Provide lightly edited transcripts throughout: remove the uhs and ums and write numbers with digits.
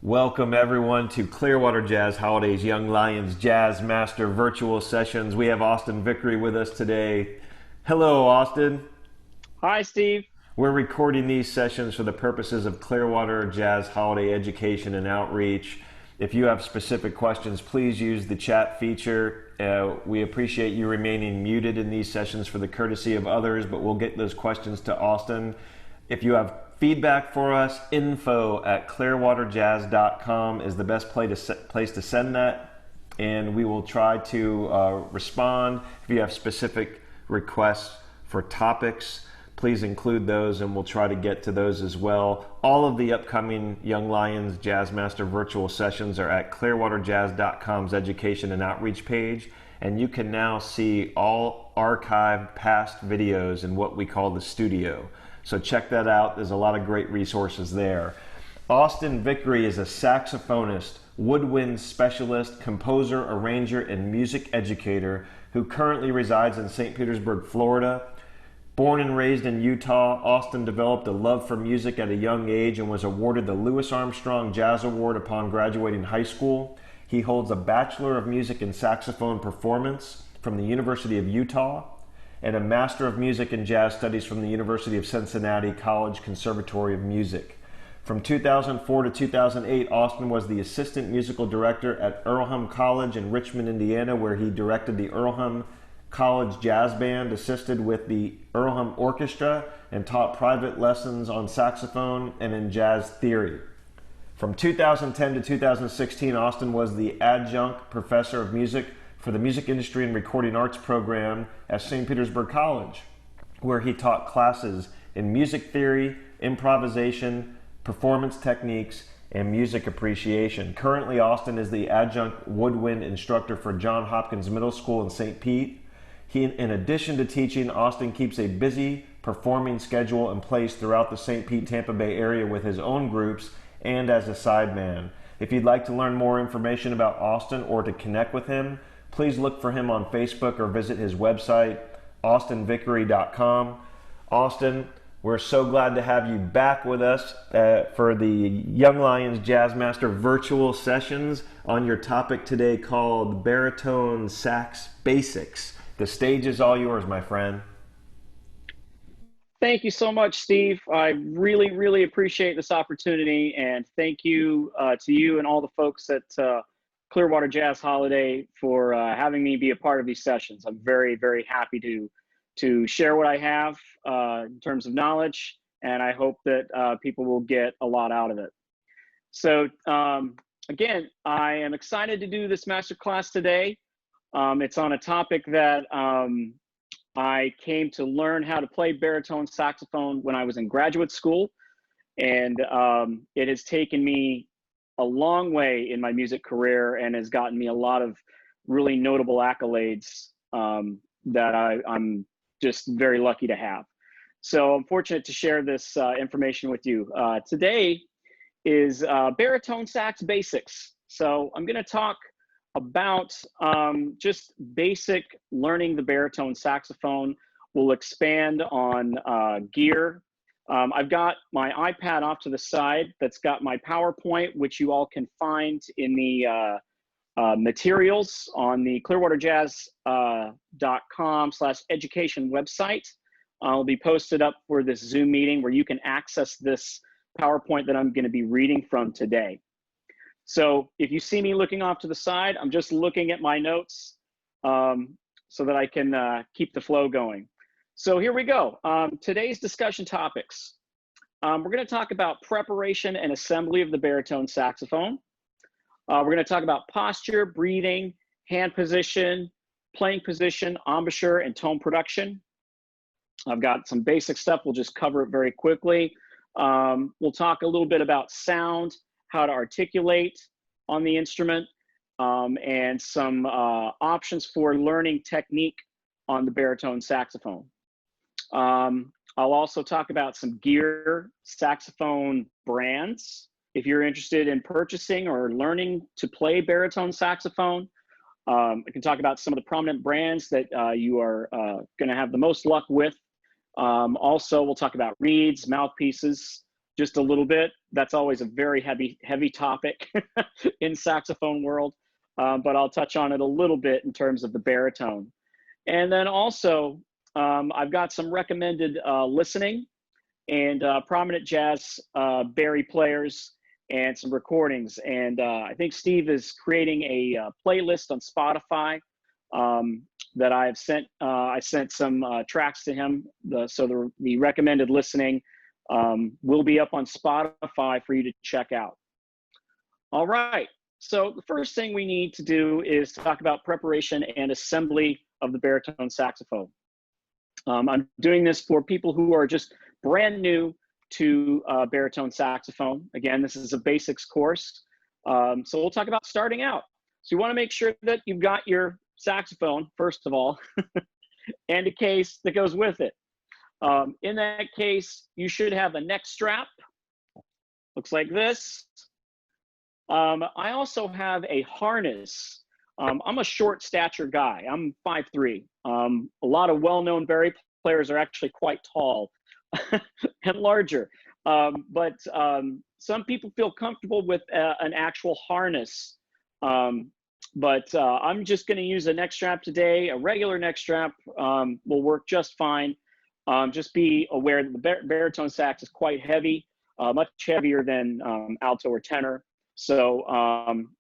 Welcome everyone to Clearwater Jazz Holiday's Young Lions Jazz Master Virtual Sessions. We have Austin Vickrey with us today. Hello, Austin. Hi, Steve. We're recording these sessions for the purposes of Clearwater Jazz Holiday education and outreach. If you have specific questions, please use the chat feature. We appreciate you remaining muted in these sessions for the courtesy of others, but we'll get those questions to Austin. If you have feedback for us, info@clearwaterjazz.com is the best place to send that, and we will try to respond. If you have specific requests for topics, please include those, and we'll try to get to those as well. All of the upcoming Young Lions Jazz Master virtual sessions are at clearwaterjazz.com's education and outreach page, and you can now see all archived past videos in what we call the studio. So check that out. There's a lot of great resources there. Austin Vickrey is a saxophonist, woodwind specialist, composer, arranger, and music educator who currently resides in St. Petersburg, Florida. Born and raised in Utah, Austin developed a love for music at a young age and was awarded the Louis Armstrong Jazz Award upon graduating high school. He holds a Bachelor of Music in Saxophone Performance from the University of Utah and a Master of Music and Jazz Studies from the University of Cincinnati College Conservatory of Music. From 2004 to 2008, Austin was the Assistant Musical Director at Earlham College in Richmond, Indiana, where he directed the Earlham College Jazz Band, assisted with the Earlham Orchestra, and taught private lessons on saxophone and in jazz theory. From 2010 to 2016, Austin was the Adjunct Professor of Music for the Music Industry and Recording Arts program at St. Petersburg College, where he taught classes in music theory, improvisation, performance techniques, and music appreciation. Currently, Austin is the adjunct woodwind instructor for Johns Hopkins Middle School in St. Pete. In addition to teaching, Austin keeps a busy performing schedule in place throughout the St. Pete, Tampa Bay area with his own groups and as a sideman. If you'd like to learn more information about Austin or to connect with him, please look for him on Facebook or visit his website, austinvickery.com. Austin, we're so glad to have you back with us for the Young Lions Jazz Master virtual sessions on your topic today called Baritone Sax Basics. The stage is all yours, my friend. Thank you so much, Steve. I really, really appreciate this opportunity, and thank you to you and all the folks at Clearwater Jazz Holiday for having me be a part of these sessions. I'm very, very happy to share what I have in terms of knowledge, and I hope that people will get a lot out of it. So again, I am excited to do this masterclass today. It's on a topic that I came to learn how to play baritone saxophone when I was in graduate school, and it has taken me a long way in my music career and has gotten me a lot of really notable accolades that I'm just very lucky to have. So I'm fortunate to share this information with you. Today is baritone sax basics. So I'm going to talk about just basic learning the baritone saxophone. We'll expand on gear. I've got my iPad off to the side that's got my PowerPoint, which you all can find in the materials on the clearwaterjazz.com/education website. I'll be posted up for this Zoom meeting where you can access this PowerPoint that I'm going to be reading from today. So if you see me looking off to the side, I'm just looking at my notes so that I can keep the flow going. So here we go. Today's discussion topics. We're going to talk about preparation and assembly of the baritone saxophone. We're going to talk about posture, breathing, hand position, playing position, embouchure, and tone production. I've got some basic stuff. We'll just cover it very quickly. We'll talk a little bit about sound, how to articulate on the instrument, and some options for learning technique on the baritone saxophone. I'll also talk about some gear, saxophone brands. If you're interested in purchasing or learning to play baritone saxophone, I can talk about some of the prominent brands that you are going to have the most luck with. Also, we'll talk about reeds, mouthpieces, just a little bit. That's always a very heavy topic in saxophone world, but I'll touch on it a little bit in terms of the baritone. And then also, I've got some recommended listening and prominent jazz bari players and some recordings. And I think Steve is creating a playlist on Spotify that I sent some tracks to him. So the recommended listening will be up on Spotify for you to check out. All right. So the first thing we need to do is talk about preparation and assembly of the baritone saxophone. I'm doing this for people who are just brand new to baritone saxophone. Again, this is a basics course. So we'll talk about starting out. So you want to make sure that you've got your saxophone, first of all, and a case that goes with it. In that case, you should have a neck strap. Looks like this. I also have a harness. I'm a short stature guy. I'm 5'3". A lot of well-known bari players are actually quite tall and larger. But some people feel comfortable with an actual harness. But I'm just going to use a neck strap today. A regular neck strap will work just fine. Just be aware that the baritone sax is quite heavy, much heavier than alto or tenor. So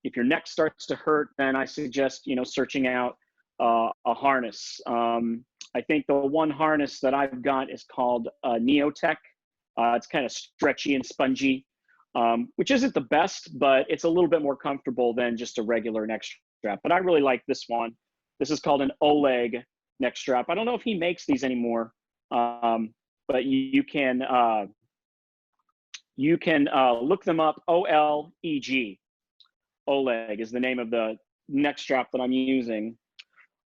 if your neck starts to hurt, then I suggest, searching out a harness. I think the one harness that I've got is called Neotech. It's kind of stretchy and spongy, which isn't the best, but it's a little bit more comfortable than just a regular neck strap. But I really like this one. This is called an Oleg neck strap. I don't know if he makes these anymore, but you can look them up. OLEG. Oleg is the name of the neck strap that I'm using.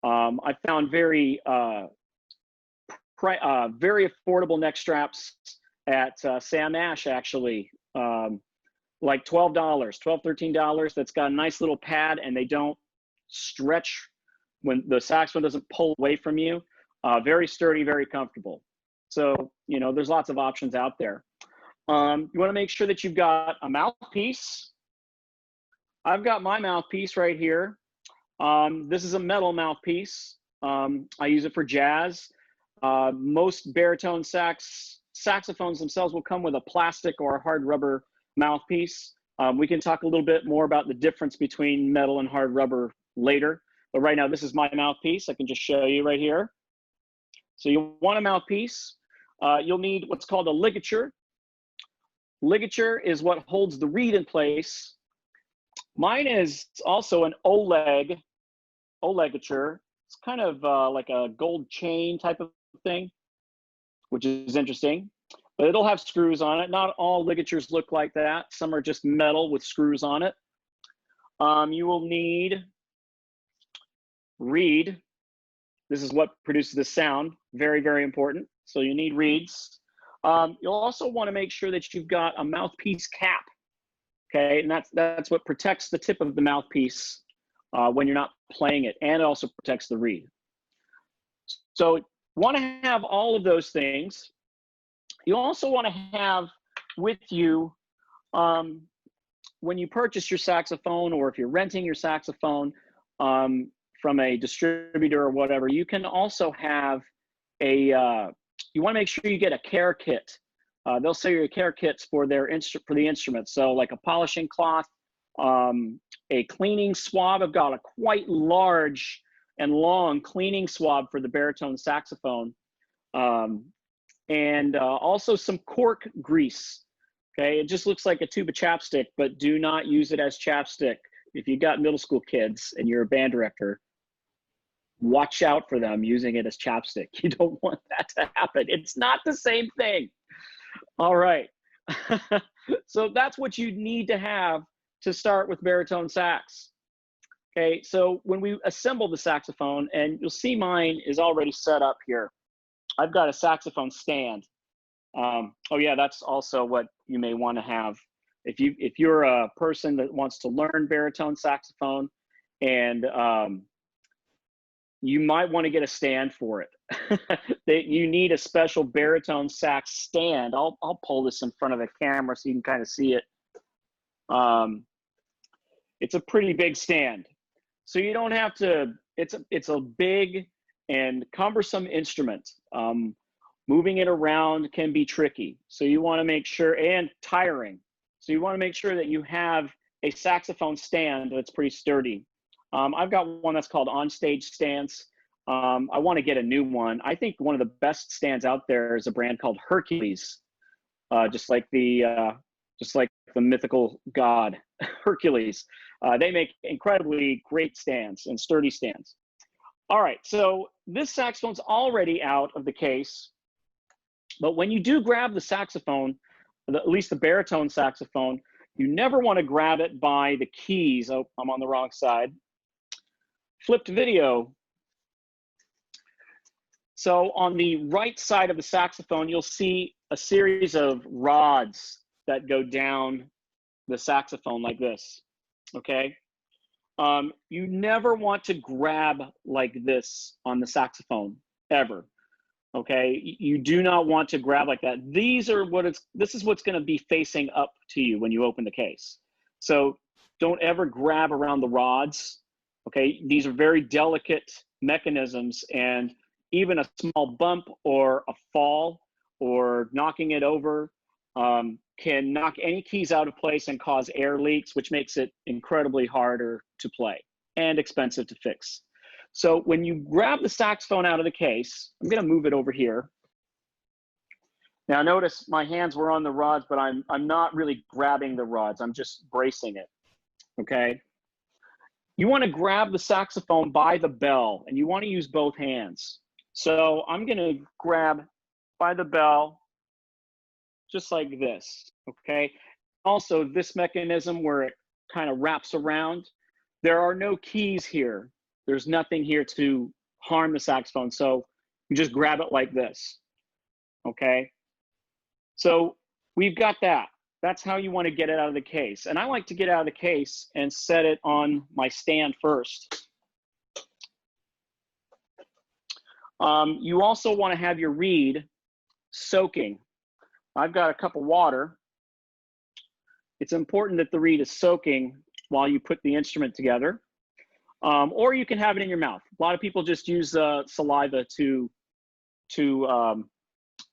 I found very affordable neck straps at Sam Ash, actually, like $12, $13. That's got a nice little pad, and they don't stretch when the saxophone doesn't pull away from you. Very sturdy, very comfortable. So, there's lots of options out there. You want to make sure that you've got a mouthpiece. I've got my mouthpiece right here. This is a metal mouthpiece. I use it for jazz. Most baritone saxophones themselves will come with a plastic or a hard rubber mouthpiece. We can talk a little bit more about the difference between metal and hard rubber later. But right now, this is my mouthpiece. I can just show you right here. So you want a mouthpiece. You'll need what's called a ligature. Ligature is what holds the reed in place. Mine is also an Oleg ligature. It's kind of like a gold chain type of thing, which is interesting. But it'll have screws on it. Not all ligatures look like that. Some are just metal with screws on it. You will need reed. This is what produces the sound. Very, very important. So you need reeds. You'll also want to make sure that you've got a mouthpiece cap. Okay, and that's what protects the tip of the mouthpiece when you're not playing it, and it also protects the reed. So you want to have all of those things. You also want to have with you, when you purchase your saxophone, or if you're renting your saxophone from a distributor or whatever, you can also have you want to make sure you get a care kit. They'll sell you care kits for the instruments. So like a polishing cloth, a cleaning swab. I've got a quite large and long cleaning swab for the baritone saxophone. And also some cork grease. Okay, it just looks like a tube of chapstick, but do not use it as chapstick. If you've got middle school kids and you're a band director, watch out for them using it as chapstick. You don't want that to happen. It's not the same thing. All right. So that's what you need to have to start with baritone sax. Okay, so when we assemble the saxophone, and you'll see mine is already set up here. I've got a saxophone stand. Oh yeah, that's also what you may want to have. If you're a person that wants to learn baritone saxophone and you might want to get a stand for it. You need a special baritone sax stand. I'll pull this in front of the camera so you can kind of see it. It's a pretty big stand, so you don't have to. It's a big and cumbersome instrument. Moving it around can be tricky, so you want to make sure, and tiring. So you want to make sure that you have a saxophone stand that's pretty sturdy. I've got one that's called On-Stage Stands. I want to get a new one. I think one of the best stands out there is a brand called Hercules, just like the mythical god Hercules. They make incredibly great stands and sturdy stands. All right, so this saxophone's already out of the case, but when you do grab the saxophone, at least the baritone saxophone, you never want to grab it by the keys. Oh, I'm on the wrong side. Flipped video. So on the right side of the saxophone, you'll see a series of rods that go down the saxophone like this, okay? You never want to grab like this on the saxophone, ever, okay? You do not want to grab like that. This is what's gonna be facing up to you when you open the case. So don't ever grab around the rods, okay? These are very delicate mechanisms, and even a small bump or a fall or knocking it over can knock any keys out of place and cause air leaks, which makes it incredibly harder to play and expensive to fix. So when you grab the saxophone out of the case, I'm gonna move it over here. Now notice my hands were on the rods, but I'm not really grabbing the rods, I'm just bracing it, okay? You wanna grab the saxophone by the bell, and you wanna use both hands. So I'm gonna grab by the bell, just like this, okay? Also, this mechanism where it kind of wraps around, there are no keys here. There's nothing here to harm the saxophone, so you just grab it like this, okay? So we've got that. That's how you want to get it out of the case. And I like to get out of the case and set it on my stand first. You also want to have your reed soaking. I've got a cup of water. It's important that the reed is soaking while you put the instrument together, or you can have it in your mouth. A lot of people just use saliva to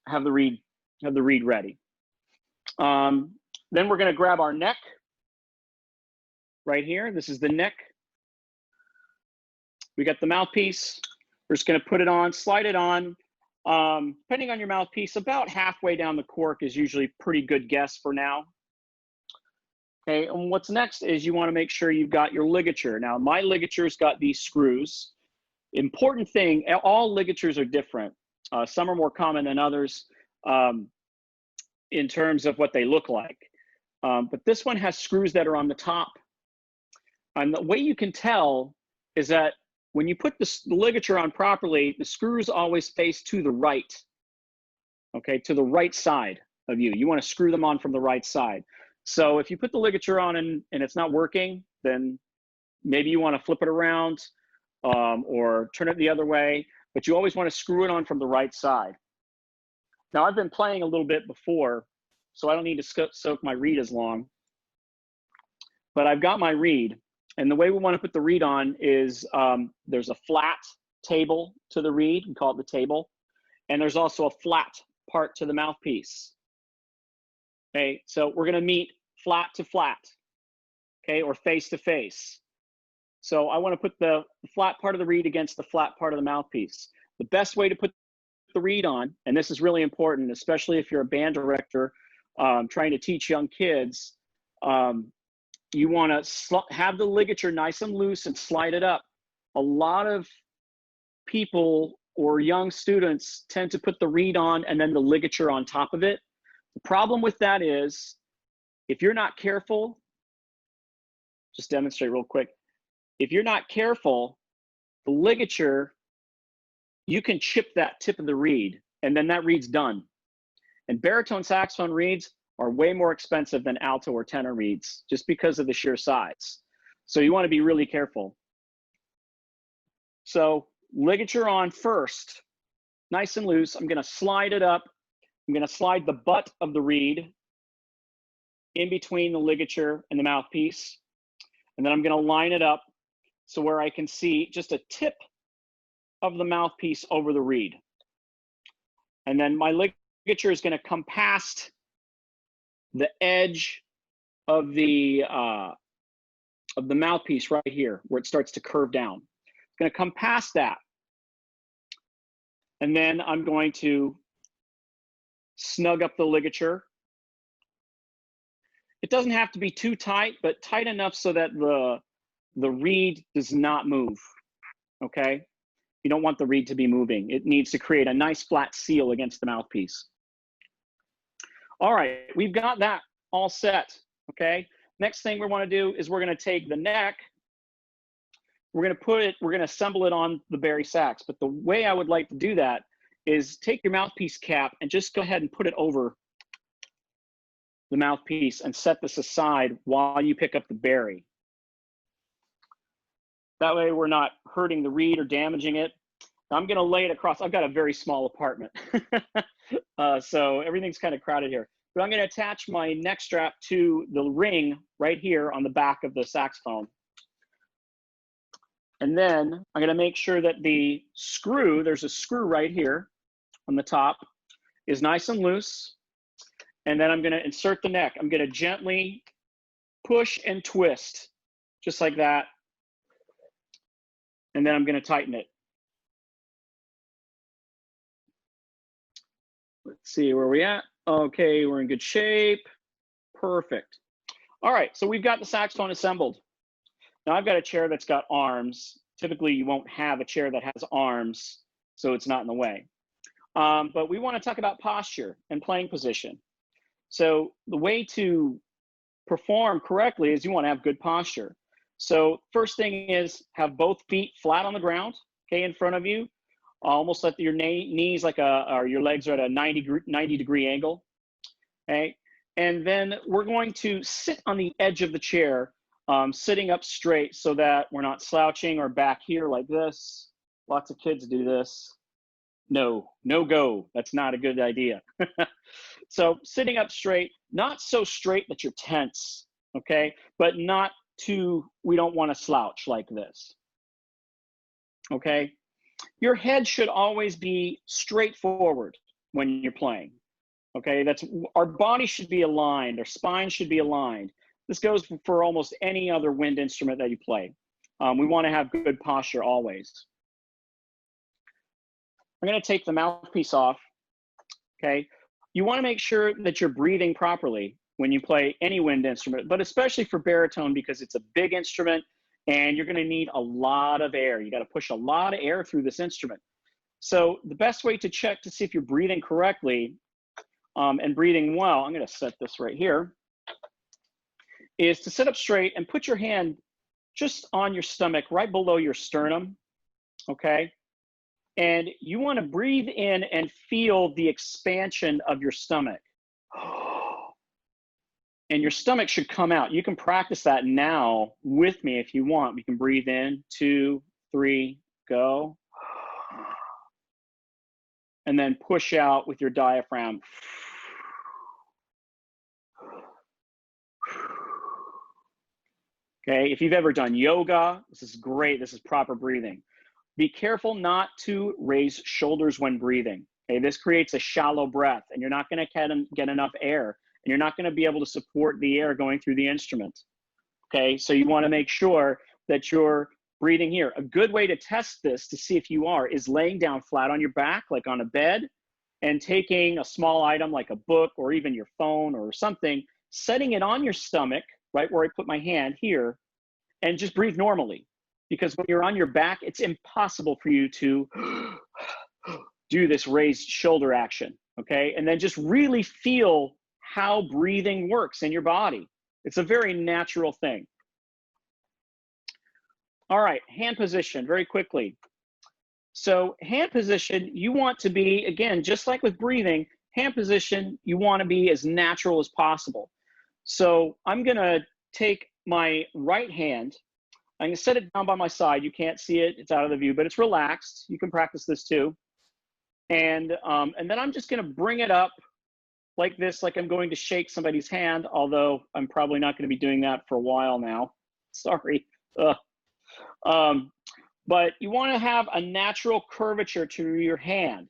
have the reed ready. Then we're going to grab our neck right here. This is the neck. We got the mouthpiece. We're just going to put it on, slide it on. Depending on your mouthpiece, about halfway down the cork is usually a pretty good guess for now. Okay, and what's next is you want to make sure you've got your ligature. Now, my ligature's got these screws. Important thing, all ligatures are different. Some are more common than others in terms of what they look like. But this one has screws that are on the top. And the way you can tell is that when you put the ligature on properly, the screws always face to the right, okay, to the right side of you. You want to screw them on from the right side. So if you put the ligature on and it's not working, then maybe you want to flip it around or turn it the other way, but you always want to screw it on from the right side. Now, I've been playing a little bit before, so I don't need to soak my reed as long, but I've got my reed. And the way we want to put the reed on is there's a flat table to the reed, we call it the table, and there's also a flat part to the mouthpiece. Okay, so we're going to meet flat to flat, okay, or face to face. So I want to put the flat part of the reed against the flat part of the mouthpiece. The best way to put the reed on, and this is really important, especially if you're a band director trying to teach young kids, you want to have the ligature nice and loose and slide it up. A lot of people or young students tend to put the reed on and then the ligature on top of it. The problem with that is, if you're not careful, just demonstrate real quick. If you're not careful, the ligature, you can chip that tip of the reed and then that reed's done. And baritone saxophone reeds are way more expensive than alto or tenor reeds just because of the sheer size. So you want to be really careful. So ligature on first, nice and loose. I'm going to slide it up. I'm going to slide the butt of the reed in between the ligature and the mouthpiece. And then I'm going to line it up so where I can see just a tip of the mouthpiece over the reed. And then my ligature is going to come past the edge of the mouthpiece right here where it starts to curve down. It's going to come past that. And then I'm going to snug up the ligature. It doesn't have to be too tight, but tight enough so that the reed does not move, okay? You don't want the reed to be moving. It needs to create a nice flat seal against the mouthpiece. All right, we've got that all set, okay? Next thing we want to do is we're going to take the neck, we're going to assemble it on the Barry sax. But the way I would like to do that is take your mouthpiece cap and just go ahead and put it over the mouthpiece and set this aside while you pick up the Barry. That way we're not hurting the reed or damaging it. I'm going to lay it across. I've got a very small apartment, so everything's kind of crowded here. But I'm going to attach my neck strap to the ring right here on the back of the saxophone. And then I'm going to make sure that the screw, there's a screw right here on the top, is nice and loose. And then I'm going to insert the neck. I'm going to gently push and twist, just like that. And then I'm going to tighten it. Let's see where we're at. Okay, we're in good shape. Perfect. All right, so we've got the saxophone assembled. Now I've got a chair that's got arms. Typically you won't have a chair that has arms, so it's not in the way. But we want to talk about posture and playing position. So the way to perform correctly is you want to have good posture. So first thing is have both feet flat on the ground, okay, in front of you. Almost let your knees or your legs are at a 90 degree angle, okay? And then we're going to sit on the edge of the chair, sitting up straight so that we're not slouching or back here like this. Lots of kids do this. No go, that's not a good idea. So sitting up straight, not so straight that you're tense, okay? But not too, we don't want to slouch like this, okay? Your head should always be straight forward when you're playing, okay? Our body should be aligned, our spine should be aligned. This goes for almost any other wind instrument that you play. We want to have good posture always. I'm going to take the mouthpiece off, okay? You want to make sure that you're breathing properly when you play any wind instrument, but especially for baritone because it's a big instrument and you're going to need a lot of air. You got to push a lot of air through this instrument. So the best way to check to see if you're breathing correctly and breathing well, I'm going to set this right here, is to sit up straight and put your hand just on your stomach, right below your sternum, okay? And you want to breathe in and feel the expansion of your stomach. And your stomach should come out. You can practice that now with me if you want. We can breathe in, 2, 3, go. And then push out with your diaphragm. Okay, if you've ever done yoga, this is great. This is proper breathing. Be careful not to raise shoulders when breathing. Okay, this creates a shallow breath and you're not going to get enough air and you're not going to be able to support the air going through the instrument. Okay, so you want to make sure that you're breathing here. A good way to test this to see if you are is laying down flat on your back, like on a bed, and taking a small item like a book or even your phone or something, setting it on your stomach, right where I put my hand here, and just breathe normally. Because when you're on your back, it's impossible for you to do this raised shoulder action, okay? And then just really feel how breathing works in your body. It's a very natural thing. All right, hand position, very quickly. So hand position, you want to be, again, just like with breathing, hand position, you want to be as natural as possible. So I'm gonna take my right hand, I'm going to set it down by my side. You can't see it. It's out of the view, but it's relaxed. You can practice this too. And then I'm just going to bring it up like this, like I'm going to shake somebody's hand, although I'm probably not going to be doing that for a while now. Sorry. But you want to have a natural curvature to your hand.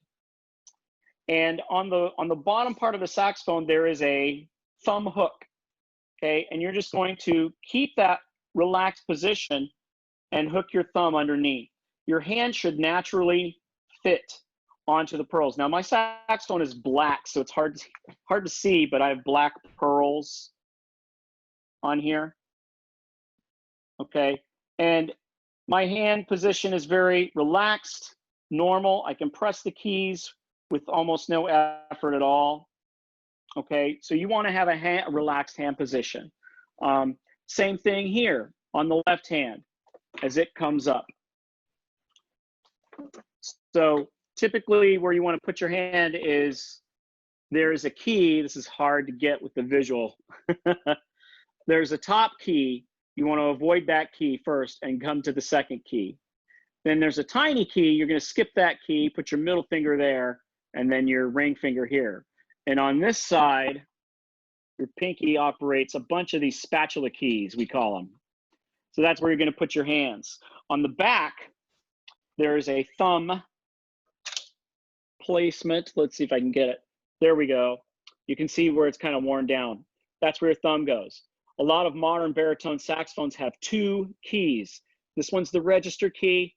And on the bottom part of the saxophone, there is a thumb hook, okay? And you're just going to keep that relaxed position and hook your thumb underneath. Your hand should naturally fit onto the pearls. Now my saxophone is black, so it's hard to see, but I have black pearls on here, okay? And my hand position is very relaxed, normal. I can press the keys with almost no effort at all. Okay, so you want to have a relaxed hand position. Same thing here on the left hand as it comes up. So typically where you want to put your hand is, there's a key. This is hard to get with the visual. There's a top key. You want to avoid that key first and come to the second key. Then there's a tiny key. You're going to skip that key, put your middle finger there, and then your ring finger here. And on this side, your pinky operates a bunch of these spatula keys, we call them. So that's where you're going to put your hands. On the back, there is a thumb placement. Let's see if I can get it. There we go. You can see where it's kind of worn down. That's where your thumb goes. A lot of modern baritone saxophones have two keys. This one's the register key.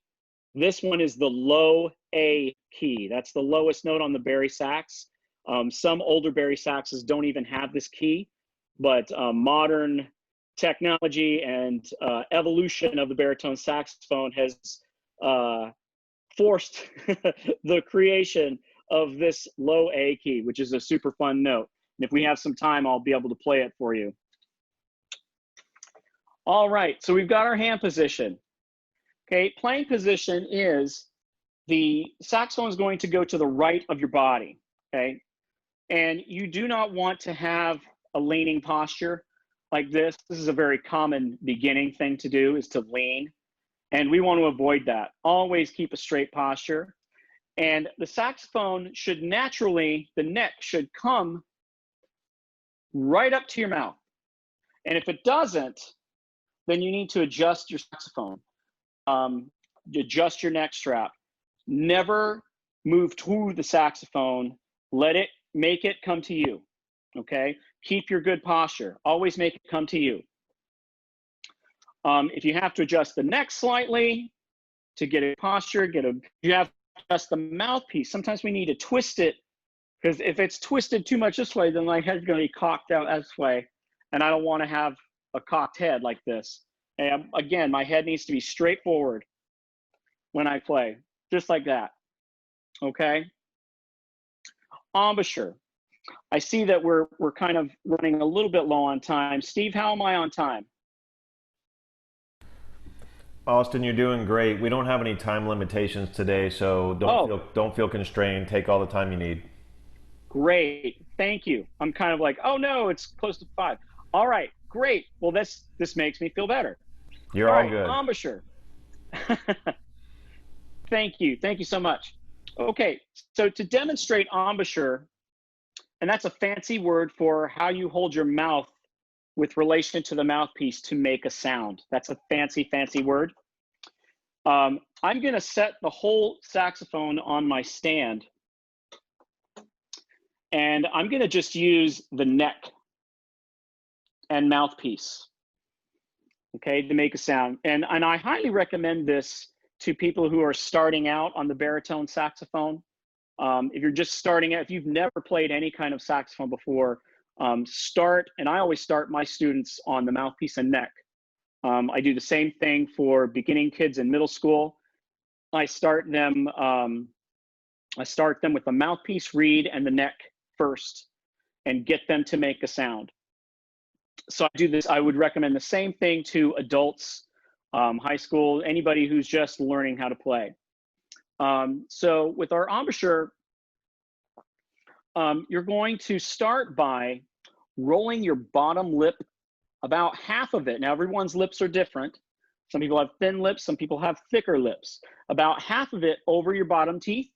This one is the low A key. That's the lowest note on the bari sax. Some older bari saxes don't even have this key, but modern technology and evolution of the baritone saxophone has forced the creation of this low A key, which is a super fun note. And if we have some time, I'll be able to play it for you. All right, so we've got our hand position. Okay, playing position is the saxophone is going to go to the right of your body, okay? And you do not want to have a leaning posture like this. This is a very common beginning thing to do, is to lean. And we want to avoid that. Always keep a straight posture. And the saxophone should naturally, the neck should come right up to your mouth. And if it doesn't, then you need to adjust your saxophone. Adjust your neck strap. Never move to the saxophone. Make it come to you, okay? Keep your good posture. Always make it come to you. If you have to adjust the neck slightly to get a posture, you have to adjust the mouthpiece. Sometimes we need to twist it, because if it's twisted too much this way, then my head's going to be cocked out this way, and I don't want to have a cocked head like this. And again, my head needs to be straight forward when I play, just like that, okay? Embouchure. I see that we're kind of running a little bit low on time. Steve, how am I on time? Austin, you're doing great. We don't have any time limitations today, so don't feel constrained. Take all the time you need. Great, thank you. I'm kind of like, oh no, it's close to 5. All right, great. Well, this makes me feel better. You're all good. Embouchure. Thank you so much. Okay, so to demonstrate embouchure, and that's a fancy word for how you hold your mouth with relation to the mouthpiece to make a sound. That's a fancy word. I'm going to set the whole saxophone on my stand, and I'm going to just use the neck and mouthpiece, okay, to make a sound. And I highly recommend this to people who are starting out on the baritone saxophone. If you're just starting out, if you've never played any kind of saxophone before, and I always start my students on the mouthpiece and neck. I do the same thing for beginning kids in middle school. I start them with the mouthpiece, reed, and the neck first, and get them to make a sound. So I do this. I would recommend the same thing to adults, high school, anybody who's just learning how to play. So with our embouchure, you're going to start by rolling your bottom lip, about half of it. Now everyone's lips are different. Some people have thin lips, some people have thicker lips. About half of it over your bottom teeth,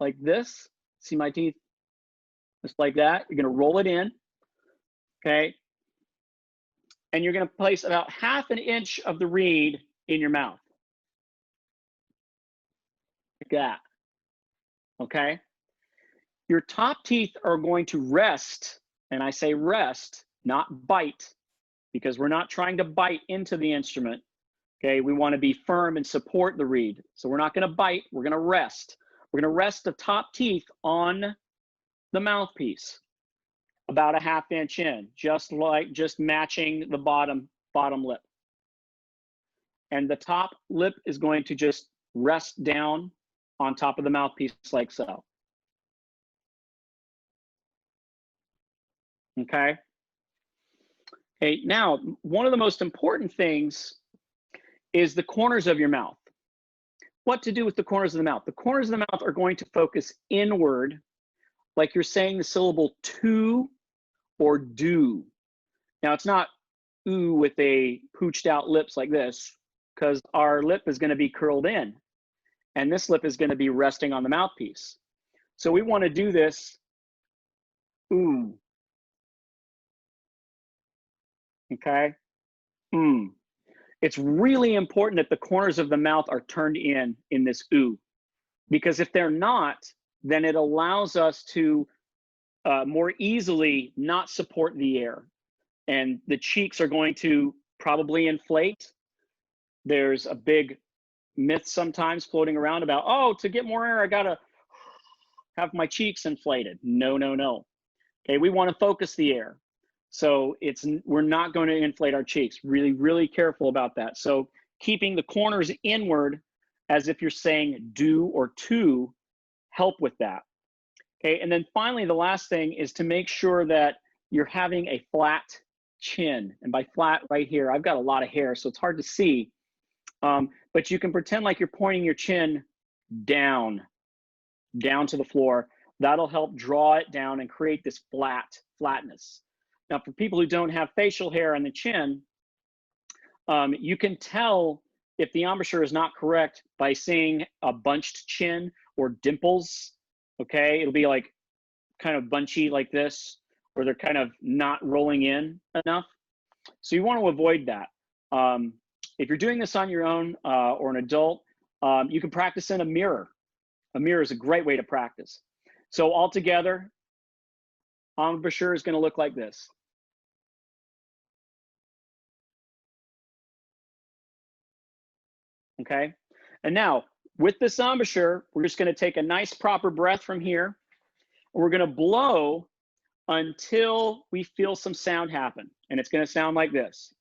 like this. See my teeth? Just like that. You're gonna roll it in, okay? And you're gonna place about half an inch of the reed in your mouth. Like that, okay? Your top teeth are going to rest, and I say rest, not bite, because we're not trying to bite into the instrument, okay? We wanna be firm and support the reed. So we're not gonna bite, we're gonna rest. We're gonna rest the top teeth on the mouthpiece, about a half inch in, just matching the bottom lip. And the top lip is going to just rest down on top of the mouthpiece like so. Okay? Okay, now, one of the most important things is the corners of your mouth. What to do with the corners of the mouth? The corners of the mouth are going to focus inward, like you're saying the syllable to or do. Now, it's not ooh with a pooched out lips like this, because our lip is going to be curled in, and this lip is going to be resting on the mouthpiece. So we want to do this ooh. Okay? It's really important that the corners of the mouth are turned in this ooh, because if they're not, then it allows us to more easily not support the air. And the cheeks are going to probably inflate. There's a big myth sometimes floating around about, oh, to get more air, I gotta have my cheeks inflated. No, no, no. Okay, we wanna focus the air. So we're not going to inflate our cheeks. Really, really careful about that. So keeping the corners inward as if you're saying do or to help with that. Okay, and then finally, the last thing is to make sure that you're having a flat chin. And by flat right here, I've got a lot of hair, so it's hard to see. But you can pretend like you're pointing your chin down to the floor. That'll help draw it down and create this flatness. Now, for people who don't have facial hair on the chin, you can tell if the embouchure is not correct by seeing a bunched chin or dimples, okay? It'll be like kind of bunchy like this, or they're kind of not rolling in enough. So you want to avoid that. If you're doing this on your own or an adult, you can practice in a mirror. A mirror is a great way to practice. So altogether, embouchure is going to look like this. Okay, and now with this embouchure, we're just going to take a nice proper breath from here. We're going to blow until we feel some sound happen, and it's going to sound like this.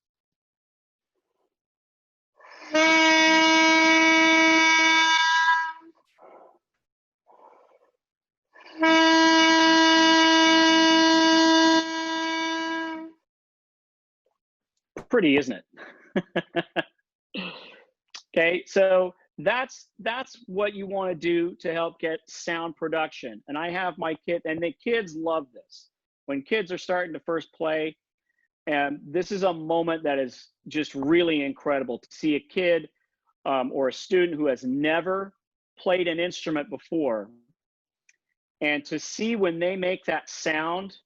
Pretty, isn't it? Okay, so that's what you want to do to help get sound production. And I have my kid, and the kids love this. When kids are starting to first play, and this is a moment that is just really incredible to see a kid or a student who has never played an instrument before, and to see when they make that sound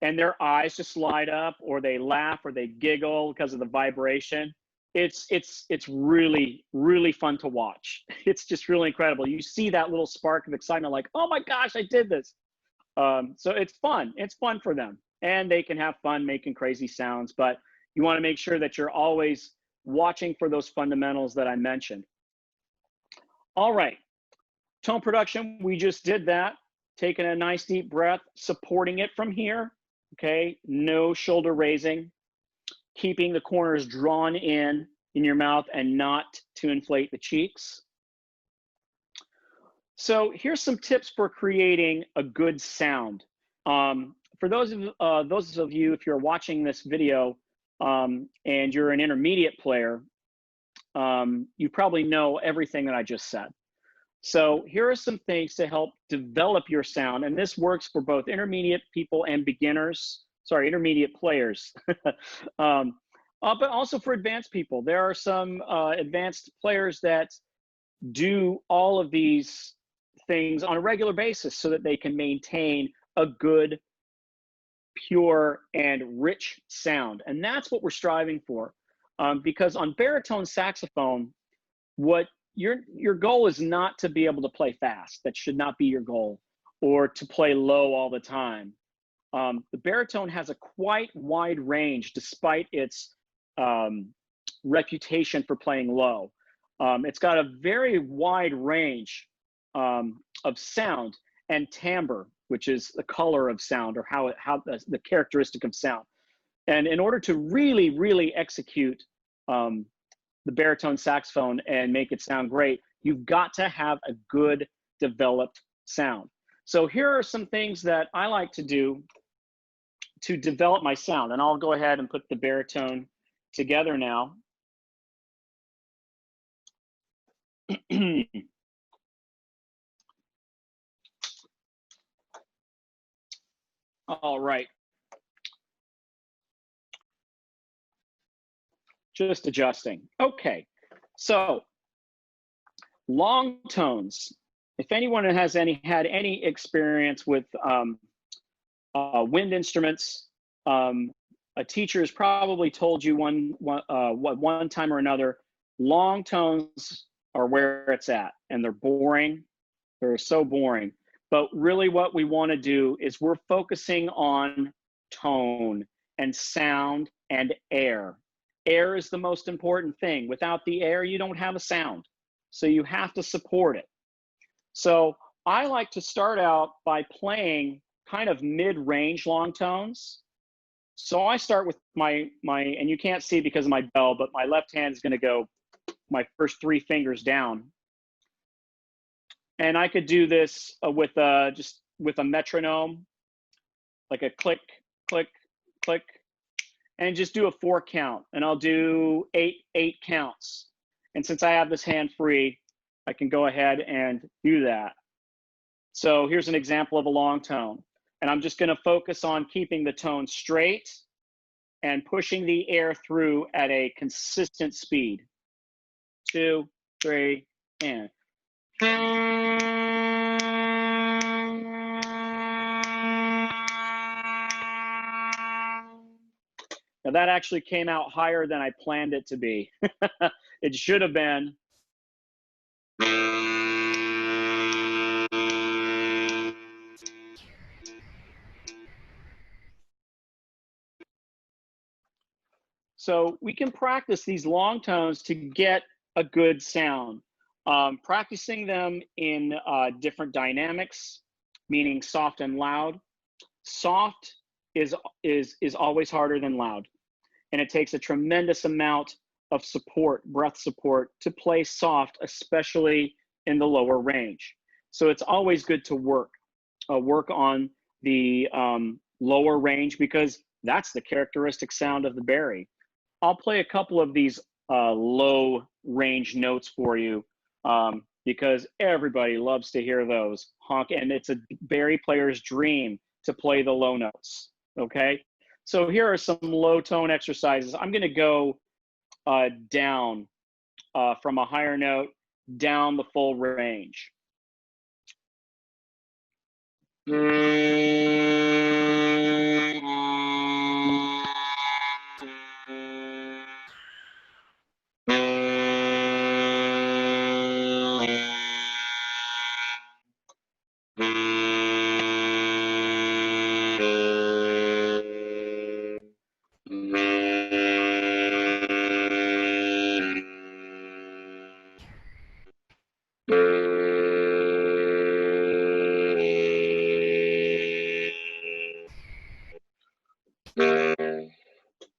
and their eyes just light up, or they laugh, or they giggle because of the vibration. It's really, really fun to watch. It's just really incredible. You see that little spark of excitement, like, oh my gosh, I did this. So it's fun. It's fun for them. And they can have fun making crazy sounds, but you want to make sure that you're always watching for those fundamentals that I mentioned. All right, tone production, we just did that. Taking a nice deep breath, supporting it from here, okay? No shoulder raising. Keeping the corners drawn in your mouth and not to inflate the cheeks. So here's some tips for creating a good sound. For those of you, if you're watching this video and you're an intermediate player, you probably know everything that I just said. So here are some things to help develop your sound, and this works for both intermediate people and beginners. Sorry, intermediate players. but also for advanced people. There are some advanced players that do all of these things on a regular basis so that they can maintain a good, pure, and rich sound. And that's what we're striving for. Because on baritone saxophone, what your goal is not to be able to play fast. That should not be your goal, or to play low all the time. The baritone has a quite wide range despite its reputation for playing low. It's got a very wide range of sound and timbre, which is the color of sound, or how the characteristic of sound. And in order to really, really execute the baritone saxophone and make it sound great, you've got to have a good developed sound. So here are some things that I like to do to develop my sound. And I'll go ahead and put the baritone together now. All right. Just adjusting. Okay. So long tones. If anyone has had any experience with wind instruments, a teacher has probably told you one time or another, long tones are where it's at, and they're boring. They're so boring. But really what we want to do is we're focusing on tone and sound and air. Air is the most important thing. Without the air, you don't have a sound. So you have to support it. So I like to start out by playing kind of mid-range long tones. So I start with my, and you can't see because of my bell, but my left hand is going to go my first 3 fingers down. And I could do this just with a metronome, like a click, click, click, and just do a 4 count. And I'll do 8 counts. And since I have this hand free, I can go ahead and do that. So here's an example of a long tone. And I'm just going to focus on keeping the tone straight and pushing the air through at a consistent speed. 2, 3, and. Now that actually came out higher than I planned it to be. It should have been. So we can practice these long tones to get a good sound. Practicing them in different dynamics, meaning soft and loud. Soft is always harder than loud. And it takes a tremendous amount of support, breath support, to play soft, especially in the lower range. So it's always good to work on the lower range, because that's the characteristic sound of the Bari. I'll play a couple of these low range notes for you because everybody loves to hear those. Honk, and it's a Bari player's dream to play the low notes, okay? So here are some low tone exercises. I'm gonna go down from a higher note, down the full range.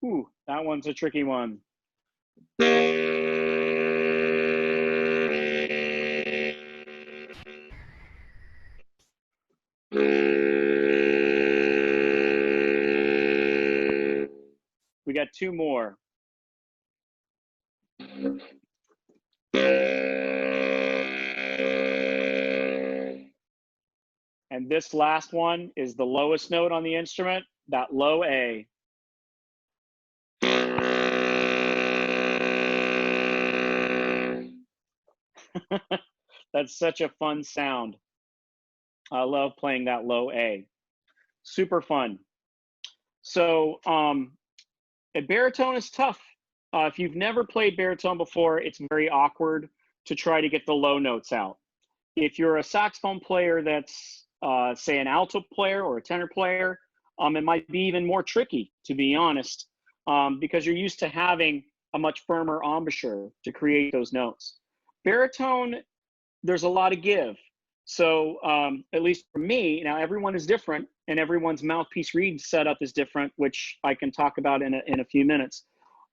Ooh, that one's a tricky one. We got 2 more. And this last one is the lowest note on the instrument, that low A. That's such a fun sound. I love playing that low A. Super fun. So a baritone is tough. If you've never played baritone before, it's very awkward to try to get the low notes out. If you're a saxophone player that's, say, an alto player or a tenor player, it might be even more tricky, to be honest, because you're used to having a much firmer embouchure to create those notes. Baritone, there's a lot of give. So at least for me, now everyone is different and everyone's mouthpiece reed setup is different, which I can talk about in a few minutes.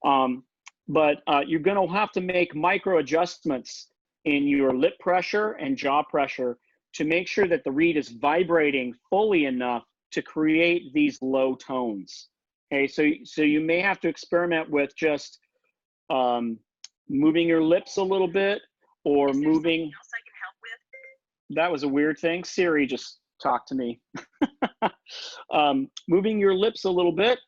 But you're going to have to make micro adjustments in your lip pressure and jaw pressure to make sure that the reed is vibrating fully enough to create these low tones. Okay, so you may have to experiment with just moving your lips a little bit, or moving. Else I can help with? That was a weird thing. Siri just talked to me. Moving your lips a little bit,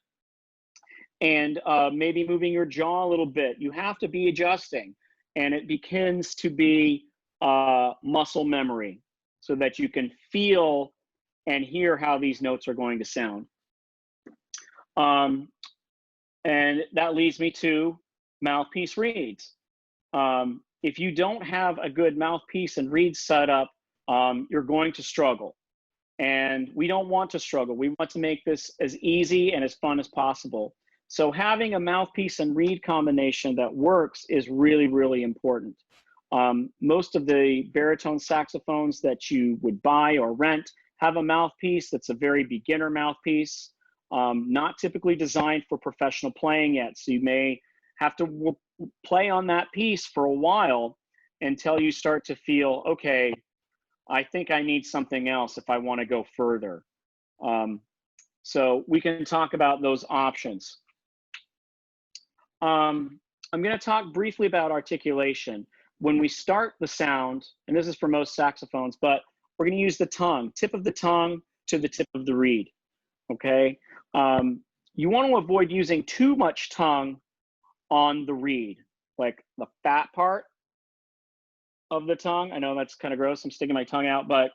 and maybe moving your jaw a little bit. You have to be adjusting, and it begins to be muscle memory, so that you can feel and hear how these notes are going to sound. And that leads me to mouthpiece reeds. If you don't have a good mouthpiece and reed setup, you're going to struggle. And we don't want to struggle. We want to make this as easy and as fun as possible. So having a mouthpiece and reed combination that works is really, really important. Most of the baritone saxophones that you would buy or rent have a mouthpiece that's a very beginner mouthpiece, not typically designed for professional playing yet. So you may have to play on that piece for a while until you start to feel, okay, I think I need something else if I want to go further. So we can talk about those options. I'm going to talk briefly about articulation. When we start the sound, and this is for most saxophones, but we're going to use the tongue, tip of the tongue to the tip of the reed, okay? You want to avoid using too much tongue on the reed, like the fat part of the tongue. I know that's kind of gross, I'm sticking my tongue out, but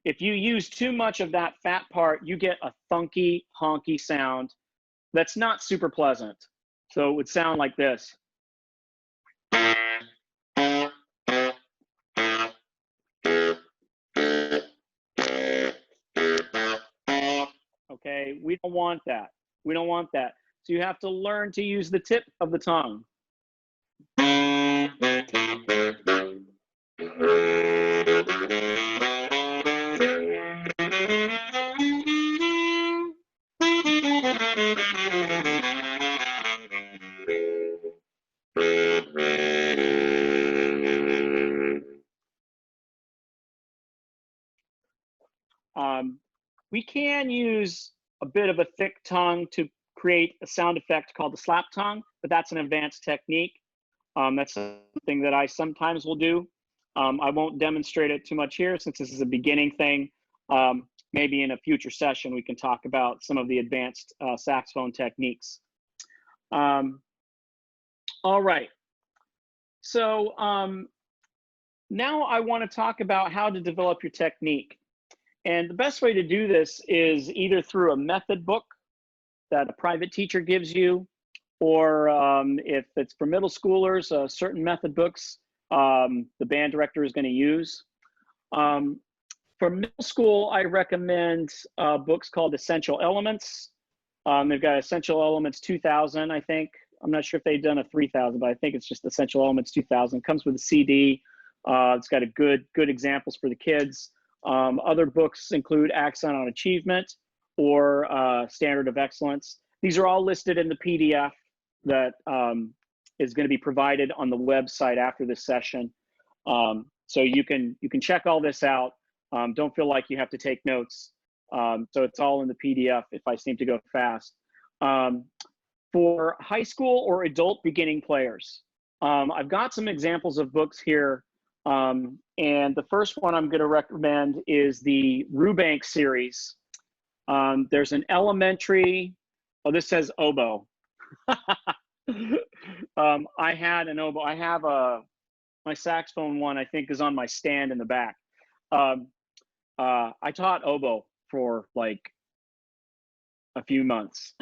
if you use too much of that fat part, you get a thunky, honky sound that's not super pleasant. So it would sound like this. Okay, we don't want that. We don't want that. So you have to learn to use the tip of the tongue. We can use a bit of a thick tongue to create a sound effect called the slap tongue, but that's an advanced technique. That's something that I sometimes will do. I won't demonstrate it too much here since this is a beginning thing. Maybe in a future session, we can talk about some of the advanced saxophone techniques. All right. So now I want to talk about how to develop your technique. And the best way to do this is either through a method book that a private teacher gives you, or if it's for middle schoolers, certain method books the band director is going to use. For middle school, I recommend books called Essential Elements. They've got Essential Elements 2000, I think. I'm not sure if they've done a 3000, but I think it's just Essential Elements 2000. It comes with a CD. It's got a good examples for the kids. Other books include Accent on Achievement or Standard of Excellence. These are all listed in the PDF that is going to be provided on the website after this session. So you can check all this out. Don't feel like you have to take notes. So it's all in the PDF if I seem to go fast. For high school or adult beginning players, I've got some examples of books here. And the first one I'm going to recommend is the Rubank series. There's an elementary, oh, this says oboe. I had an oboe. I have a My saxophone one, I think, is on my stand in the back. I taught oboe for like a few months.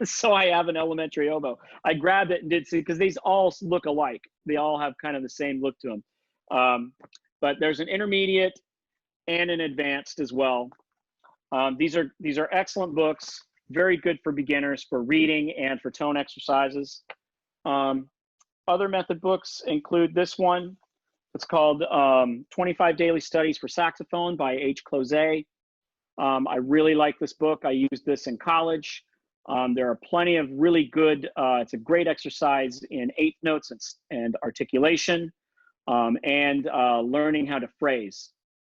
So I have an elementary oboe. I grabbed it and did see, because these all look alike. They all have kind of the same look to them. But there's an intermediate and an advanced as well. These are excellent books, very good for beginners, for reading and for tone exercises. Other method books include this one. It's called 25 Daily Studies for Saxophone by H. Closet. I really like this book. I used this in college. There are plenty of really good, it's a great exercise in eighth notes and articulation, and learning how to phrase.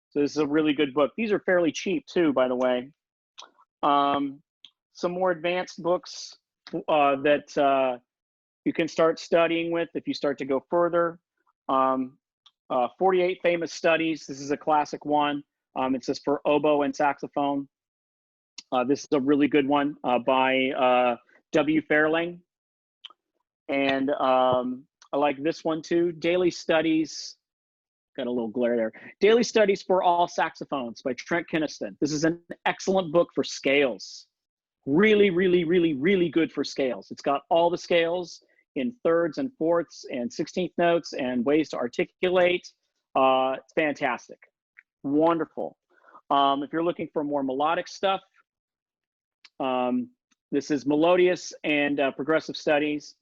So this is a really good book. These are fairly cheap too, by the way. Some more advanced books that you can start studying with if you start to go further. 48 Famous Studies. This is a classic one. It's just for oboe and saxophone. This is a really good one by W. Fairlane. And I like this one too, Daily Studies. Got a little glare there. Daily Studies for All Saxophones by Trent Kinniston. This is an excellent book for scales. Really, really, really, really good for scales. It's got all the scales in thirds and fourths and 16th notes and ways to articulate. It's fantastic. Wonderful. If you're looking for more melodic stuff, this is Melodious and Progressive Studies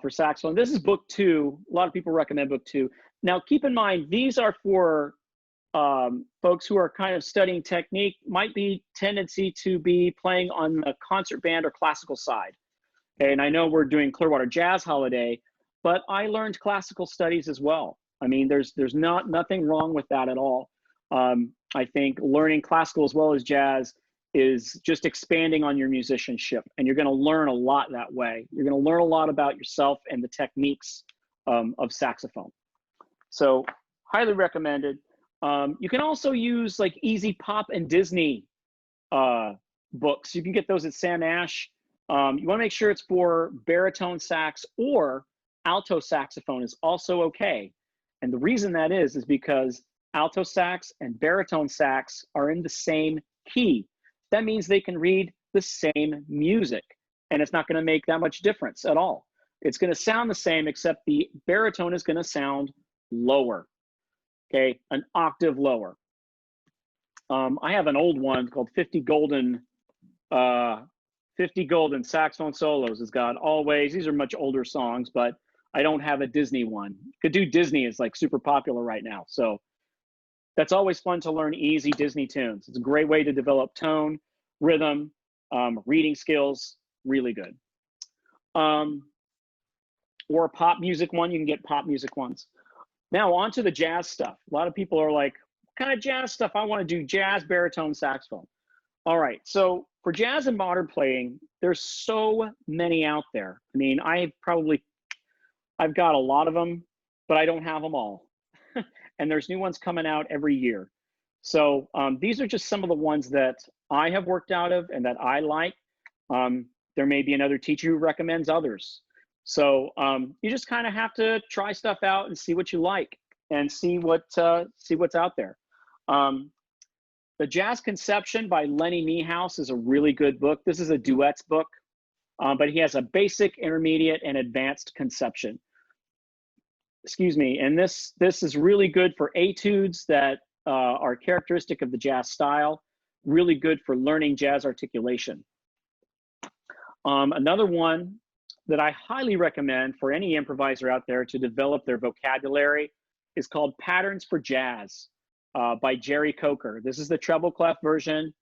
for Saxophone. This is book 2. A lot of people recommend book 2. Now, keep in mind, these are for folks who are kind of studying technique, might be tendency to be playing on the concert band or classical side. Okay, and I know we're doing Clearwater Jazz Holiday, but I learned classical studies as well. I mean, there's nothing wrong with that at all. I think learning classical as well as jazz is just expanding on your musicianship, and you're going to learn a lot that way. You're going to learn a lot about yourself and the techniques of saxophone. So highly recommended. You can also use like Easy Pop and Disney books. You can get those at Sam Ash. You want to make sure it's for baritone sax, or alto saxophone is also okay. And the reason that is because alto sax and baritone sax are in the same key. That means they can read the same music, and it's not going to make that much difference at all. It's going to sound the same, except the baritone is going to sound lower, okay, an octave lower. I have an old one called 50 Golden Saxophone Solos. It's got Always. These are much older songs, but I don't have a Disney one. Could do Disney is like super popular right now. So that's always fun to learn easy Disney tunes. It's a great way to develop tone, rhythm, reading skills, really good. Or a pop music one, you can get pop music ones. Now on to the jazz stuff. A lot of people are like, what kind of jazz stuff? I want to do jazz, baritone, saxophone. All right, so for jazz and modern playing, there's so many out there. I mean, I've got a lot of them, but I don't have them all. And there's new ones coming out every year. So these are just some of the ones that I have worked out of and that I like. There may be another teacher who recommends others. So you just kind of have to try stuff out and see what you like and see what's out there. The Jazz Conception by Lenny Niehaus is a really good book. This is a duets book, but he has a basic, intermediate, and advanced conception. Excuse me. And this is really good for etudes that are characteristic of the jazz style, really good for learning jazz articulation. Another one that I highly recommend for any improviser out there to develop their vocabulary is called Patterns for Jazz by Jerry Coker. This is the treble clef version.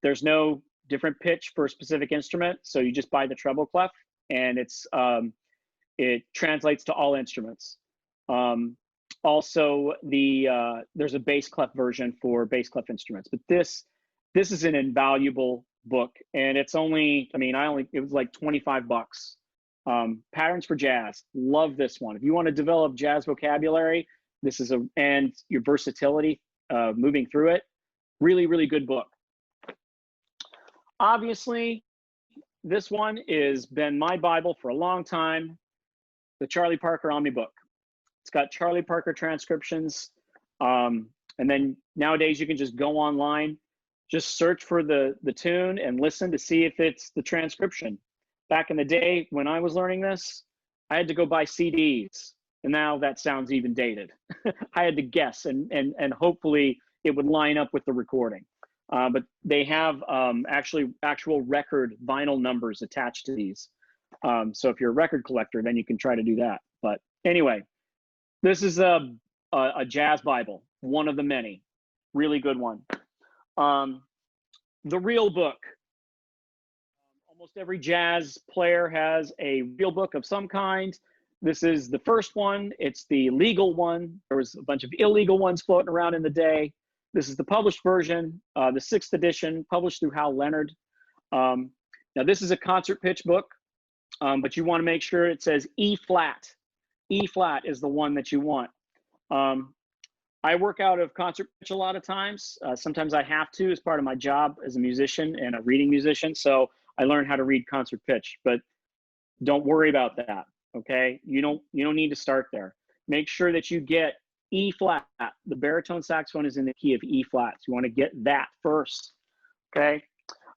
There's no different pitch for a specific instrument, so you just buy the treble clef, and it translates to all instruments. Also, there's a bass clef version for bass clef instruments, but this is an invaluable book, and it's only, I mean, it was like $25. Patterns for Jazz, love this one. If you want to develop jazz vocabulary, this is and your versatility moving through it, really, really good book. Obviously, this one has been my Bible for a long time, the Charlie Parker Omni book. It's got Charlie Parker transcriptions. And then nowadays you can just go online, just search for the tune and listen to see if it's the transcription. Back in the day when I was learning this, I had to go buy CDs, and now that sounds even dated. I had to guess, and hopefully it would line up with the recording. But they have actual record vinyl numbers attached to these. So if you're a record collector, then you can try to do that. But anyway, this is a jazz Bible, one of the many, really good one. The real book. Almost every jazz player has a real book of some kind. This is the first one. It's the legal one. There was a bunch of illegal ones floating around in the day. This is the published version, the 6th edition, published through Hal Leonard. Now this is a concert pitch book, but you want to make sure it says E flat. E flat is the one that you want. I work out of concert pitch a lot of times. Sometimes I have to as part of my job as a musician and a reading musician. So I learned how to read concert pitch, but don't worry about that. Okay, you don't need to start there. Make sure that you get E flat. The baritone saxophone is in the key of E flat. So you want to get that first. Okay.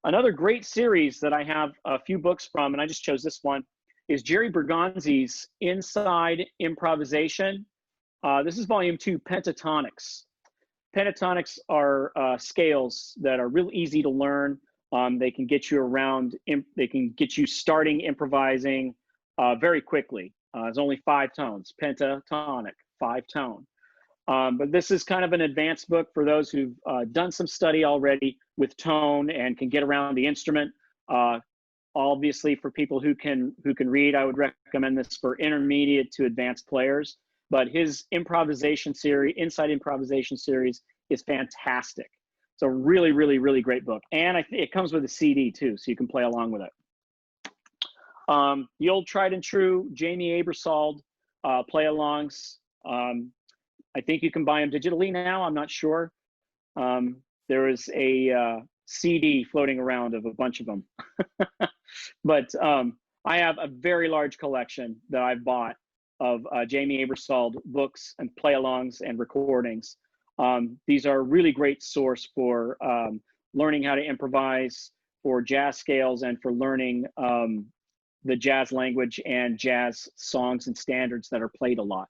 Another great series that I have a few books from, and I just chose this one, is Jerry Bergonzi's Inside Improvisation. This is volume 2, Pentatonics. Pentatonics are scales that are real easy to learn. They can get you around, they can get you starting improvising very quickly. It's only 5 tones, pentatonic, 5-tone. But this is kind of an advanced book for those who've done some study already with tone and can get around the instrument. Obviously, for people who can read, I would recommend this for intermediate to advanced players. But his improvisation series, Inside Improvisation series, is fantastic. It's a really, really, really great book. And it comes with a CD too, so you can play along with it. The old tried and true Jamie Aebersold play-alongs. I think you can buy them digitally now. I'm not sure. There is a CD floating around of a bunch of them. But I have a very large collection that I've bought of Jamie Aebersold books and play-alongs and recordings. These are a really great source for learning how to improvise, for jazz scales, and for learning the jazz language and jazz songs and standards that are played a lot.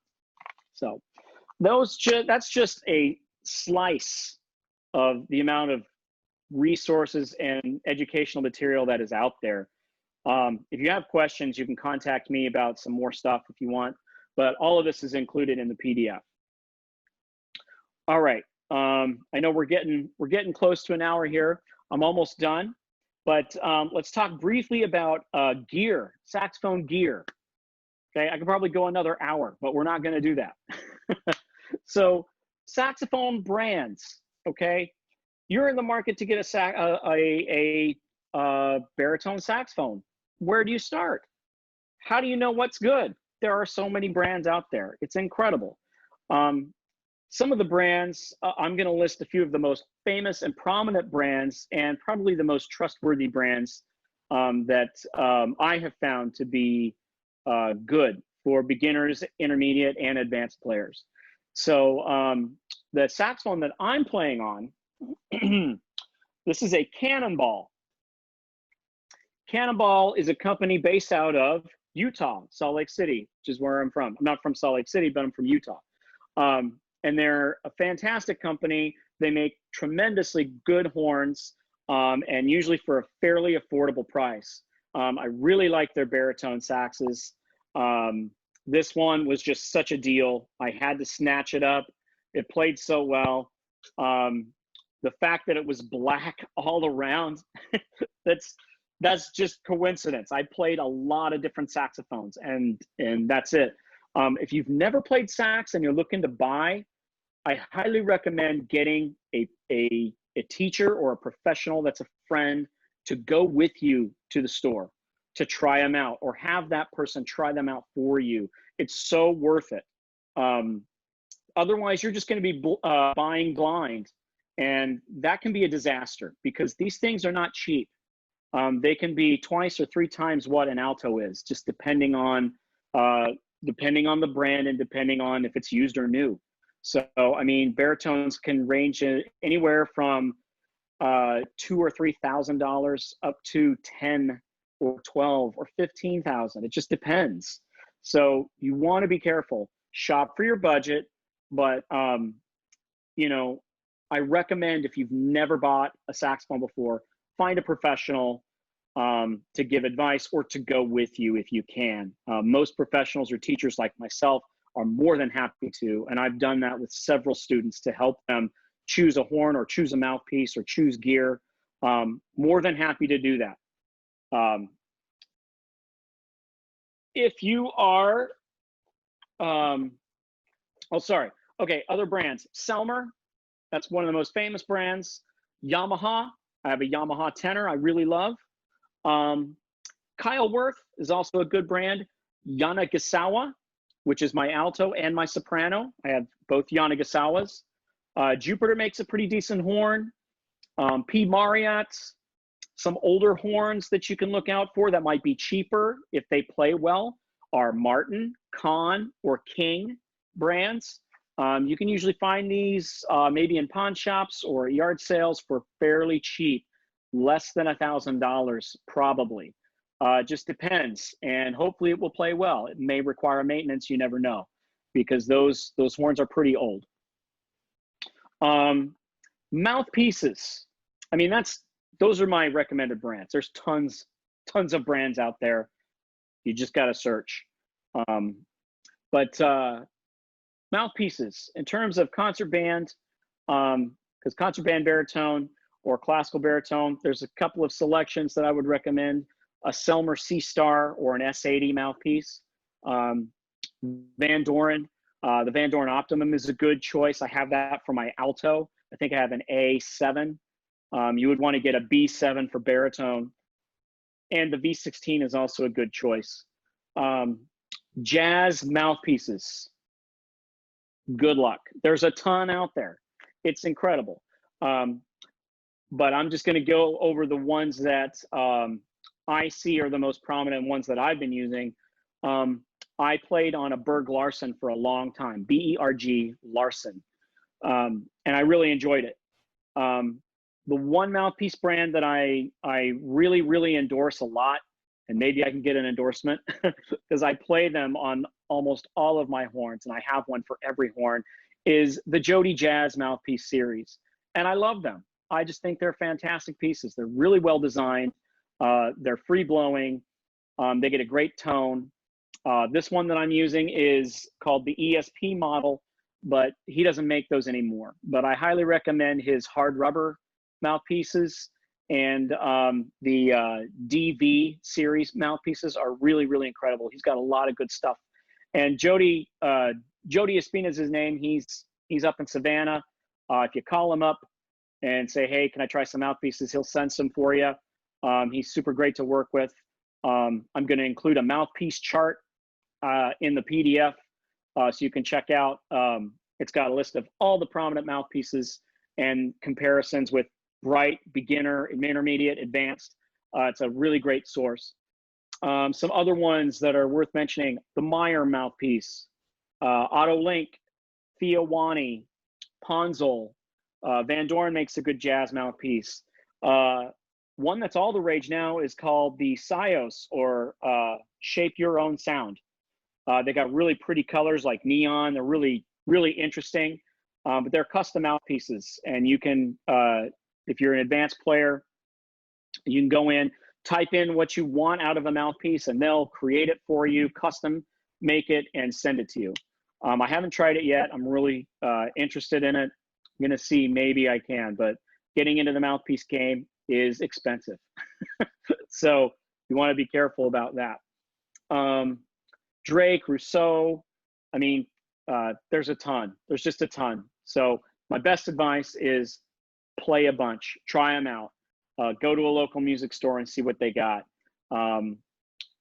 So that's just a slice of the amount of resources and educational material that is out there. If you have questions, you can contact me about some more stuff if you want, but all of this is included in the PDF. All right, I know we're getting close to an hour here. I'm almost done, but let's talk briefly about gear, saxophone gear. Okay, I could probably go another hour, but we're not going to do that. So, saxophone brands. Okay, you're in the market to get a baritone saxophone. Where do you start? How do you know what's good? There are so many brands out there. It's incredible. Some of the brands, I'm going to list a few of the most famous and prominent brands, and probably the most trustworthy brands that I have found to be good for beginners, intermediate, and advanced players. So the saxophone that I'm playing on, this is a Cannonball. Cannonball is a company based out of Utah, Salt Lake City, which is where I'm from. I'm not from Salt Lake City, but I'm from Utah. And they're a fantastic company. They make tremendously good horns, and usually for a fairly affordable price. I really like their baritone saxes. This one was just such a deal. I had to snatch it up. It played so well. The fact that it was black all around, that's just coincidence. I played a lot of different saxophones, and that's it. If you've never played sax and you're looking to buy, I highly recommend getting a teacher or a professional that's a friend to go with you to the store to try them out, or have that person try them out for you. It's so worth it. Otherwise, you're just going to be buying blind, and that can be a disaster because these things are not cheap. They can be 2 or 3 times what an alto is, just depending on depending on the brand and depending on if it's used or new. So, I mean, baritones can range anywhere from $2,000 or $3,000 up to 10 or 12 or 15,000. It just depends. So you want to be careful. Shop for your budget, but you know, I recommend if you've never bought a saxophone before, find a professional to give advice or to go with you if you can. Most professionals or teachers like myself are more than happy to, and I've done that with several students to help them choose a horn or choose a mouthpiece or choose gear. More than happy to do that. If you are, other brands. Selmer, that's one of the most famous brands. Yamaha, I have a Yamaha tenor I really love. Kyle Worth is also a good brand. Yanagisawa, which is my alto and my soprano. I have both Yanagisawas. Jupiter makes a pretty decent horn. P. Marriott, some older horns that you can look out for that might be cheaper if they play well are Martin, Kahn, or King brands. You can usually find these maybe in pawn shops or yard sales for fairly cheap, less than $1,000 probably. Just depends, and hopefully it will play well. It may require maintenance, you never know, because those horns are pretty old. Mouthpieces. I mean, those are my recommended brands. There's tons of brands out there. You just got to search. But mouthpieces, in terms of concert band, because concert band baritone or classical baritone, there's a couple of selections that I would recommend. A Selmer C-Star or an S80 mouthpiece. Van Doren, the Van Doren Optimum is a good choice. I have that for my alto. I think I have an A7. You would want to get a B7 for baritone. And the V16 is also a good choice. Jazz mouthpieces. Good luck. There's a ton out there. It's incredible. But I'm just going to go over the ones that I see are the most prominent ones that I've been using. I played on a Berg Larsen for a long time, B-E-R-G Larsen, and I really enjoyed it. The one mouthpiece brand that I really endorse a lot, and maybe I can get an endorsement because I play them on almost all of my horns, and I have one for every horn, is the Jody Jazz mouthpiece series. And I love them. I just think they're fantastic pieces. They're really well designed. They're free blowing. They get a great tone. This one that I'm using is called the ESP model, but he doesn't make those anymore. But I highly recommend his hard rubber mouthpieces, and the DV series mouthpieces are really incredible. He's got a lot of good stuff. And Jody Espina is his name. He's up in Savannah. If you call him up and say, hey, can I try some mouthpieces, he'll send some for you. He's super great to work with. I'm going to include a mouthpiece chart in the PDF, so you can check out. It's got a list of all the prominent mouthpieces and comparisons with Bright, beginner, intermediate, advanced. It's a really great source. Some other ones that are worth mentioning: the Meyer mouthpiece, Autolink, Theowani, Ponzol. Van Doren makes a good jazz mouthpiece. One that's all the rage now is called the Sios, or Shape Your Own Sound. They got really pretty colors like neon. They're really interesting, but they're custom mouthpieces. And you can, if you're an advanced player, you can go in, type in what you want out of a mouthpiece, and they'll create it for you, custom make it, and send it to you. I haven't tried it yet. I'm really interested in it. I'm going to see, maybe I can, but getting into the mouthpiece game is expensive. So you want to be careful about that. Drake, Rousseau, I mean, there's a ton. There's just a ton. So my best advice is play a bunch, try them out. Go to a local music store and see what they got.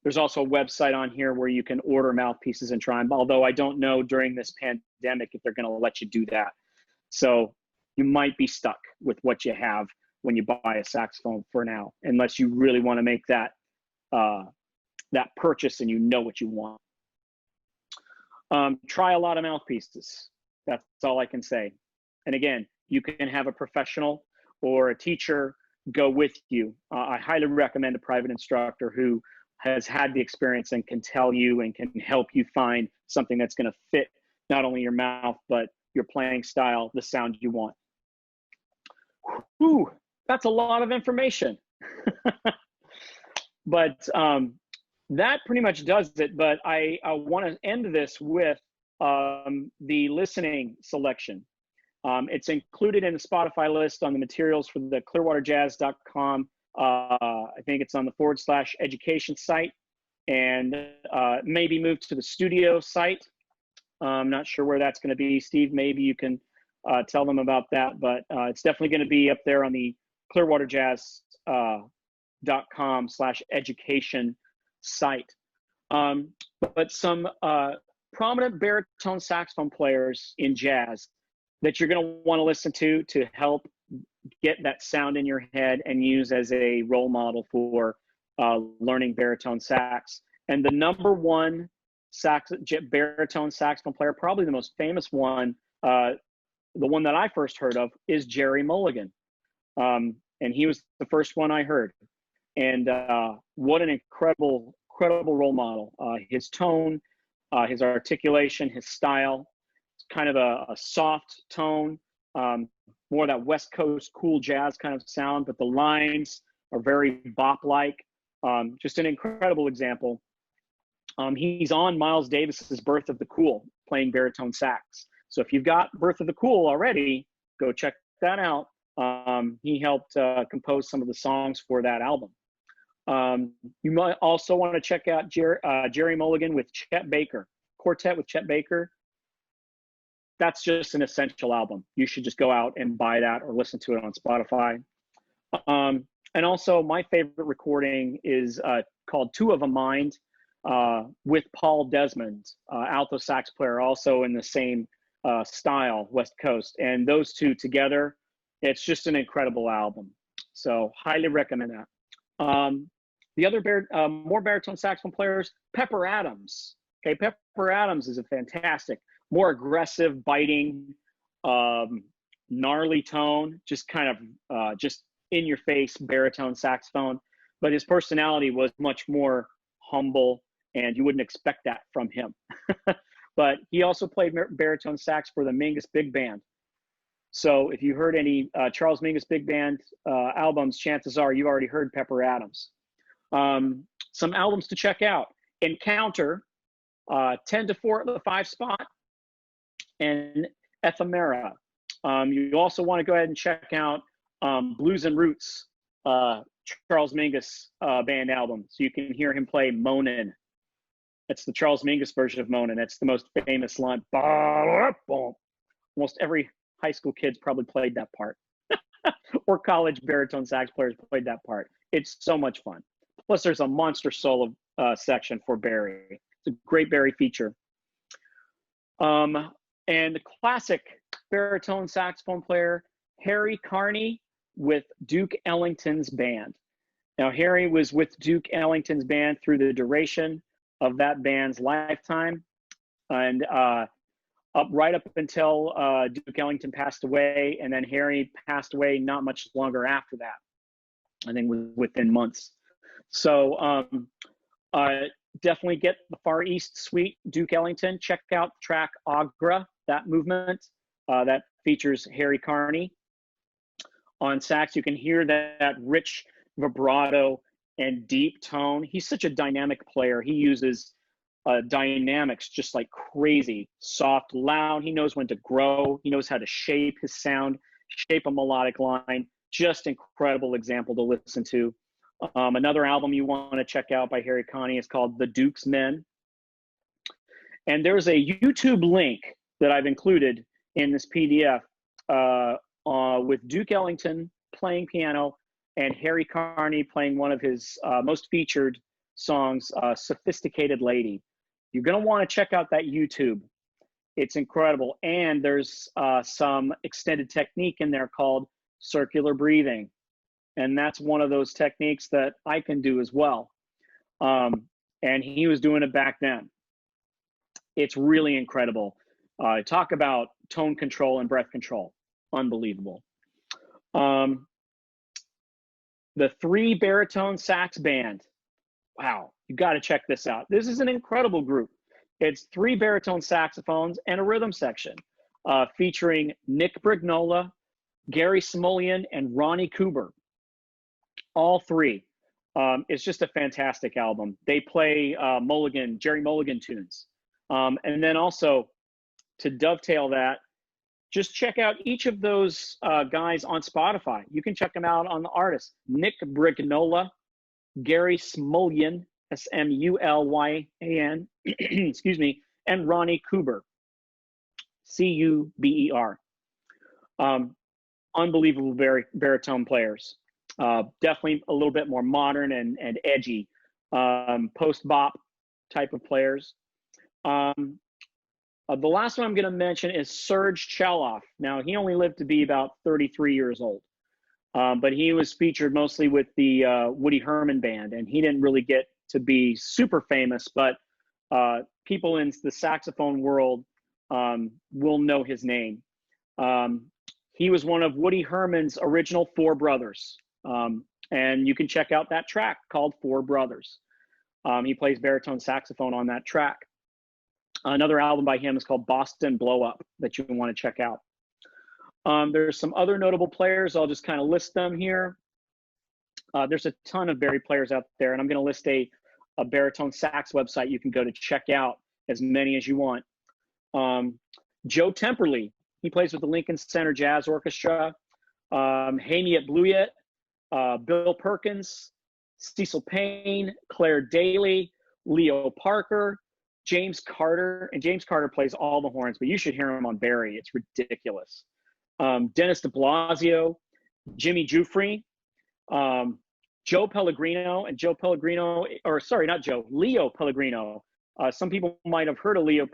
There's also a website on here where you can order mouthpieces and try them, although I don't know during this pandemic if they're going to let you do that. So you might be stuck with what you have when you buy a saxophone for now, unless you really want to make that that purchase and you know what you want. Try a lot of mouthpieces. That's all I can say. And again, you can have a professional or a teacher go with you. I highly recommend a private instructor who has had the experience and can tell you and can help you find something that's going to fit not only your mouth, but your playing style, the sound you want. Whew, that's a lot of information. But that pretty much does it. But I want to end this with the listening selection. It's included in the Spotify list on the materials for the clearwaterjazz.com. I think it's on the /education site, and maybe move to the studio site. I'm not sure where that's going to be. Steve, maybe you can tell them about that, but it's definitely going to be up there on the clearwaterjazz.com/education site. But some prominent baritone saxophone players in jazz that you're going to want to listen to help get that sound in your head and use as a role model for learning baritone sax. And the number one baritone saxophone player, probably the most famous one, the one that I first heard of, is Jerry Mulligan. And he was the first one I heard. And what an incredible role model. His tone, his articulation, his style, it's kind of a soft tone, more that West Coast cool jazz kind of sound, but the lines are very bop-like. Just an incredible example. He's on Miles Davis's Birth of the Cool, playing baritone sax. So if you've got Birth of the Cool already, go check that out. He helped compose some of the songs for that album. You might also want to check out Jerry Mulligan with Chet Baker, Quartet with Chet Baker. That's just an essential album. You should just go out and buy that or listen to it on Spotify. And also my favorite recording is called Two of a Mind with Paul Desmond, alto sax player, also in the same style, West Coast. And those two together, it's just an incredible album. So highly recommend that. The other more baritone saxophone players, Pepper Adams. Okay, Pepper Adams is a fantastic, more aggressive, biting, gnarly tone, just kind of just in your face baritone saxophone. But his personality was much more humble, and you wouldn't expect that from him. But he also played baritone sax for the Mingus Big Band. So if you heard any Charles Mingus Big Band albums, chances are you already heard Pepper Adams. Some albums to check out: Encounter, 10-4 at the 5 spot, and Ephemera. You also want to go ahead and check out Blues and Roots, Charles Mingus band album, so you can hear him play Moanin'. That's the Charles Mingus version of Moanin'. That's the most famous line. Almost every high school kid's probably played that part. Or college baritone sax players played that part. It's so much fun. Plus, there's a monster solo section for Barry. It's a great Barry feature. And the classic baritone saxophone player, Harry Carney with Duke Ellington's band. Now, Harry was with Duke Ellington's band through the duration of that band's lifetime, and right up until Duke Ellington passed away, and then Harry passed away not much longer after that, I think within months. So definitely get the Far East Suite, Duke Ellington. Check out the track Agra, that movement that features Harry Carney on sax. You can hear that rich vibrato and deep tone. He's such a dynamic player. He uses dynamics just like crazy, soft, loud. He knows when to grow. He knows how to shape his sound, shape a melodic line. Just incredible example to listen to. Another album you want to check out by Harry Carney is called The Duke's Men. And there's a YouTube link that I've included in this PDF with Duke Ellington playing piano and Harry Carney playing one of his most featured songs, Sophisticated Lady. You're going to want to check out that YouTube. It's incredible. And there's some extended technique in there called circular breathing. And that's one of those techniques that I can do as well. And he was doing it back then. It's really incredible. Talk about tone control and breath control. Unbelievable. The 3 Baritone Sax Band. Wow, you got to check this out. This is an incredible group. It's 3 baritone saxophones and a rhythm section, featuring Nick Brignola, Gary Smulyan, and Ronnie Cooper. All 3. It's just a fantastic album. They play Jerry Mulligan tunes. And then also, to dovetail that, just check out each of those guys on Spotify. You can check them out on the artists. Nick Brignola, Gary Smulyan, Smulyan, excuse me, and Ronnie Cooper, Cuber. Unbelievable baritone players. Definitely a little bit more modern and edgy, post-bop type of players. The last one I'm going to mention is Serge Cheloff. Now, he only lived to be about 33 years old, but he was featured mostly with the Woody Herman Band, and he didn't really get to be super famous, but people in the saxophone world will know his name. He was one of Woody Herman's original 4 brothers, and you can check out that track called 4 Brothers. He plays baritone saxophone on that track. Another album by him is called Boston Blow Up that you want to check out. There's some other notable players. I'll just kind of list them here. There's a ton of Bari players out there, and I'm going to list a baritone sax website you can go to check out as many as you want. Joe Temperley, he plays with the Lincoln Center Jazz Orchestra. Hamiet Bluyett, Bill Perkins, Cecil Payne, Claire Daly, Leo Parker, James Carter, and James Carter plays all the horns, but you should hear him on Bari. It's ridiculous. Dennis de Blasio, Jimmy Giuffre, Joe Pellegrino, and Leo Pellegrino. Some people might have heard of Leo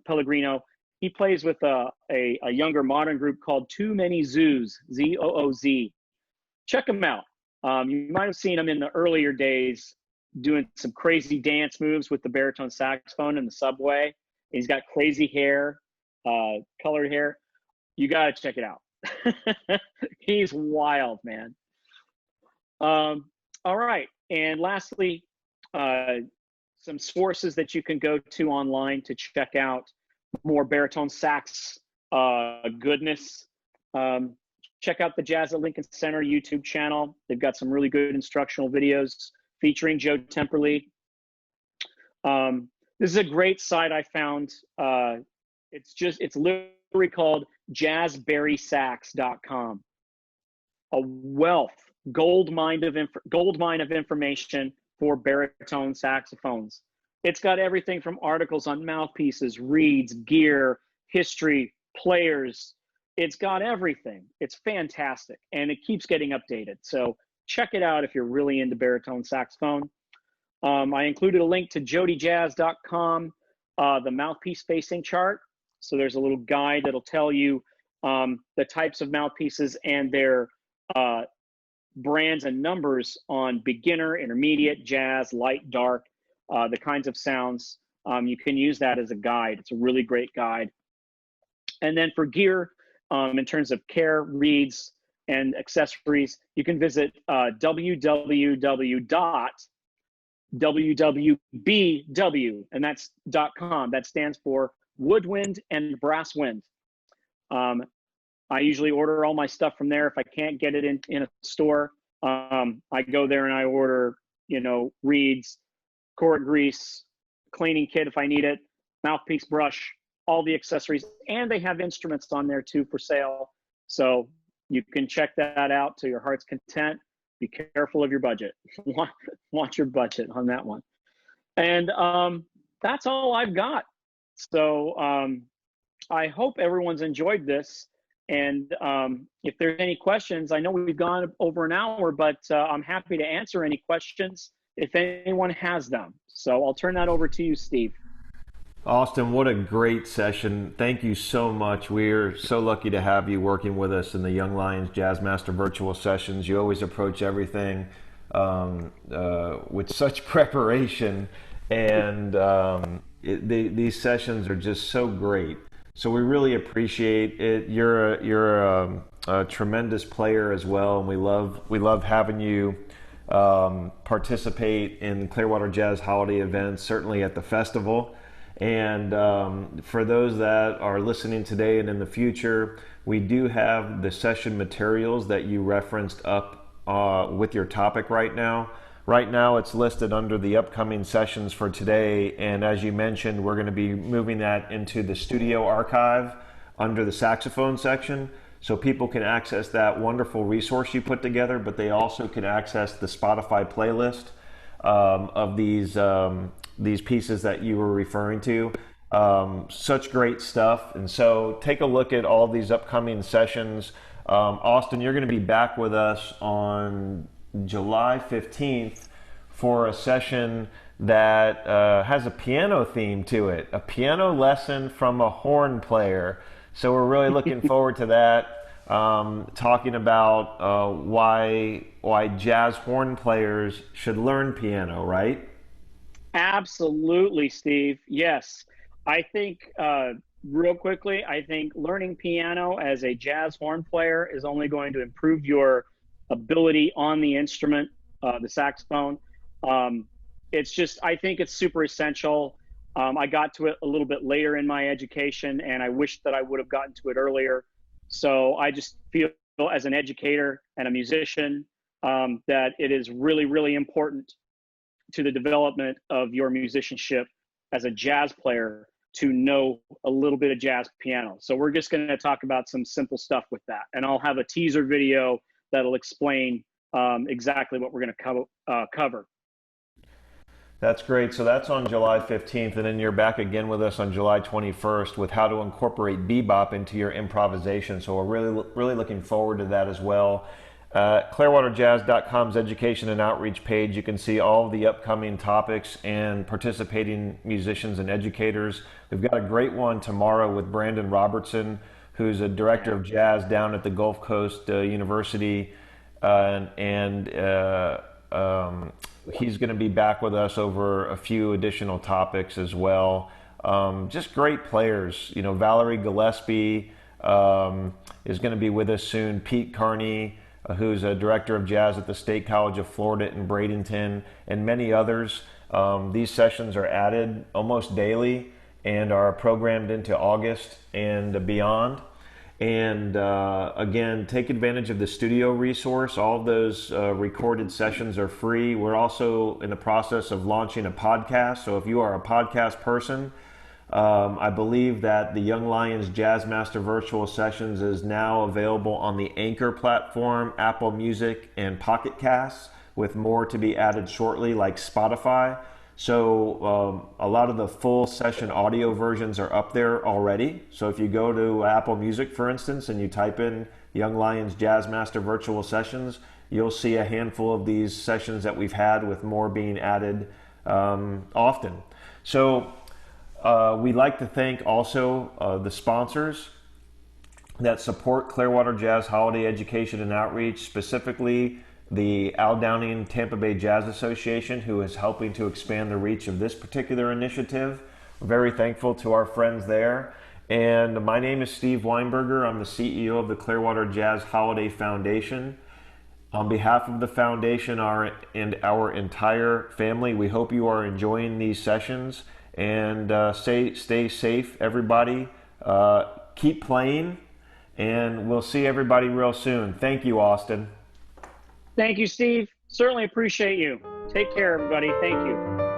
Pellegrino. He plays with a younger modern group called Too Many Zoos, Z-O-O-Z. Check him out. You might have seen him in the earlier days doing some crazy dance moves with the baritone saxophone in the subway. He's got crazy hair, colored hair. You got to check it out. He's wild, man. All right. And lastly, some sources that you can go to online to check out more baritone sax goodness. Check out the Jazz at Lincoln Center YouTube channel. They've got some really good instructional videos featuring Joe Temperley. This is a great site I found. It's literally called jazzbarisax.com. A gold mine of information for baritone saxophones. It's got everything from articles on mouthpieces, reeds, gear, history, players. It's got everything. It's fantastic, and it keeps getting updated. So check it out if you're really into baritone saxophone. I included a link to jodyjazz.com, the mouthpiece facing chart. So there's a little guide that'll tell you the types of mouthpieces and their brands and numbers on beginner, intermediate, jazz, light, dark, the kinds of sounds. You can use that as a guide. It's a really great guide. And then for gear, in terms of care, reeds, and accessories, you can visit www.wwbw, and that's .com. That stands for Woodwind and Brass Wind. I usually order all my stuff from there. If I can't get it in a store, I go there and I order, reeds, cord grease, cleaning kit if I need it, mouthpiece brush, all the accessories, and they have instruments on there too for sale. So you can check that out to your heart's content. Be careful of your budget. Watch your budget on that one. And that's all I've got. So I hope everyone's enjoyed this. And if there's any questions, I know we've gone over an hour, but I'm happy to answer any questions if anyone has them. So I'll turn that over to you, Steve. Austin, what a great session. Thank you so much. We're so lucky to have you working with us in the Young Lions Jazz Master virtual sessions. You always approach everything with such preparation, and these sessions are just so great. So we really appreciate it. You're a tremendous player as well, and we love having you participate in Clearwater Jazz Holiday events, certainly at the festival. And for those that are listening today and in the future, we do have the session materials that you referenced up with your topic right now. Right now it's listed under the upcoming sessions for today, and as you mentioned, we're going to be moving that into the studio archive under the saxophone section, so people can access that wonderful resource you put together, but they also can access the Spotify playlist of these pieces that you were referring to. Such great stuff, and so take a look at all these upcoming sessions. Austin, you're going to be back with us on July 15th for a session that has a piano theme to it, a piano lesson from a horn player. So we're really looking forward to that, talking about why jazz horn players should learn piano, right? Absolutely, Steve. Yes. I think, real quickly, I think learning piano as a jazz horn player is only going to improve your ability on the instrument, the saxophone. It's just, I think it's super essential. I got to it a little bit later in my education, and I wish that I would have gotten to it earlier. So I just feel as an educator and a musician that it is really, really important to the development of your musicianship as a jazz player to know a little bit of jazz piano. So we're just going to talk about some simple stuff with that. And I'll have a teaser video that'll explain exactly what we're going to cover. That's great. So that's on July 15th, and then you're back again with us on July 21st with how to incorporate bebop into your improvisation. So we're really looking forward to that as well. ClearwaterJazz.com's education and outreach page, you can see all the upcoming topics and participating musicians and educators. We've got a great one tomorrow with Brandon Robertson, who's a director of jazz down at the Gulf Coast University, and he's going to be back with us over a few additional topics as well. Just great players. You know, Valerie Gillespie is going to be with us soon. Pete Carney, who's a director of jazz at the State College of Florida in Bradenton, and many others. These sessions are added almost daily and are programmed into August and beyond. And again, take advantage of the studio resource. All of those recorded sessions are free. We're also in the process of launching a podcast. So if you are a podcast person, I believe that the Young Lions Jazz Master Virtual Sessions is now available on the Anchor platform, Apple Music, and Pocket Casts, with more to be added shortly, like Spotify. So a lot of the full session audio versions are up there already. So if you go to Apple Music, for instance, and you type in Young Lions Jazz Master Virtual Sessions, you'll see a handful of these sessions that we've had, with more being added often. So we'd like to thank also the sponsors that support Clearwater Jazz Holiday Education and Outreach, specifically the Al Downing Tampa Bay Jazz Association, who is helping to expand the reach of this particular initiative. We're very thankful to our friends there. And my name is Steve Weinberger. I'm the CEO of the Clearwater Jazz Holiday Foundation. On behalf of the foundation and our entire family, we hope you are enjoying these sessions. And stay safe, everybody. Keep playing, and we'll see everybody real soon. Thank you, Austin. Thank you, Steve. Certainly appreciate you. Take care, everybody. Thank you.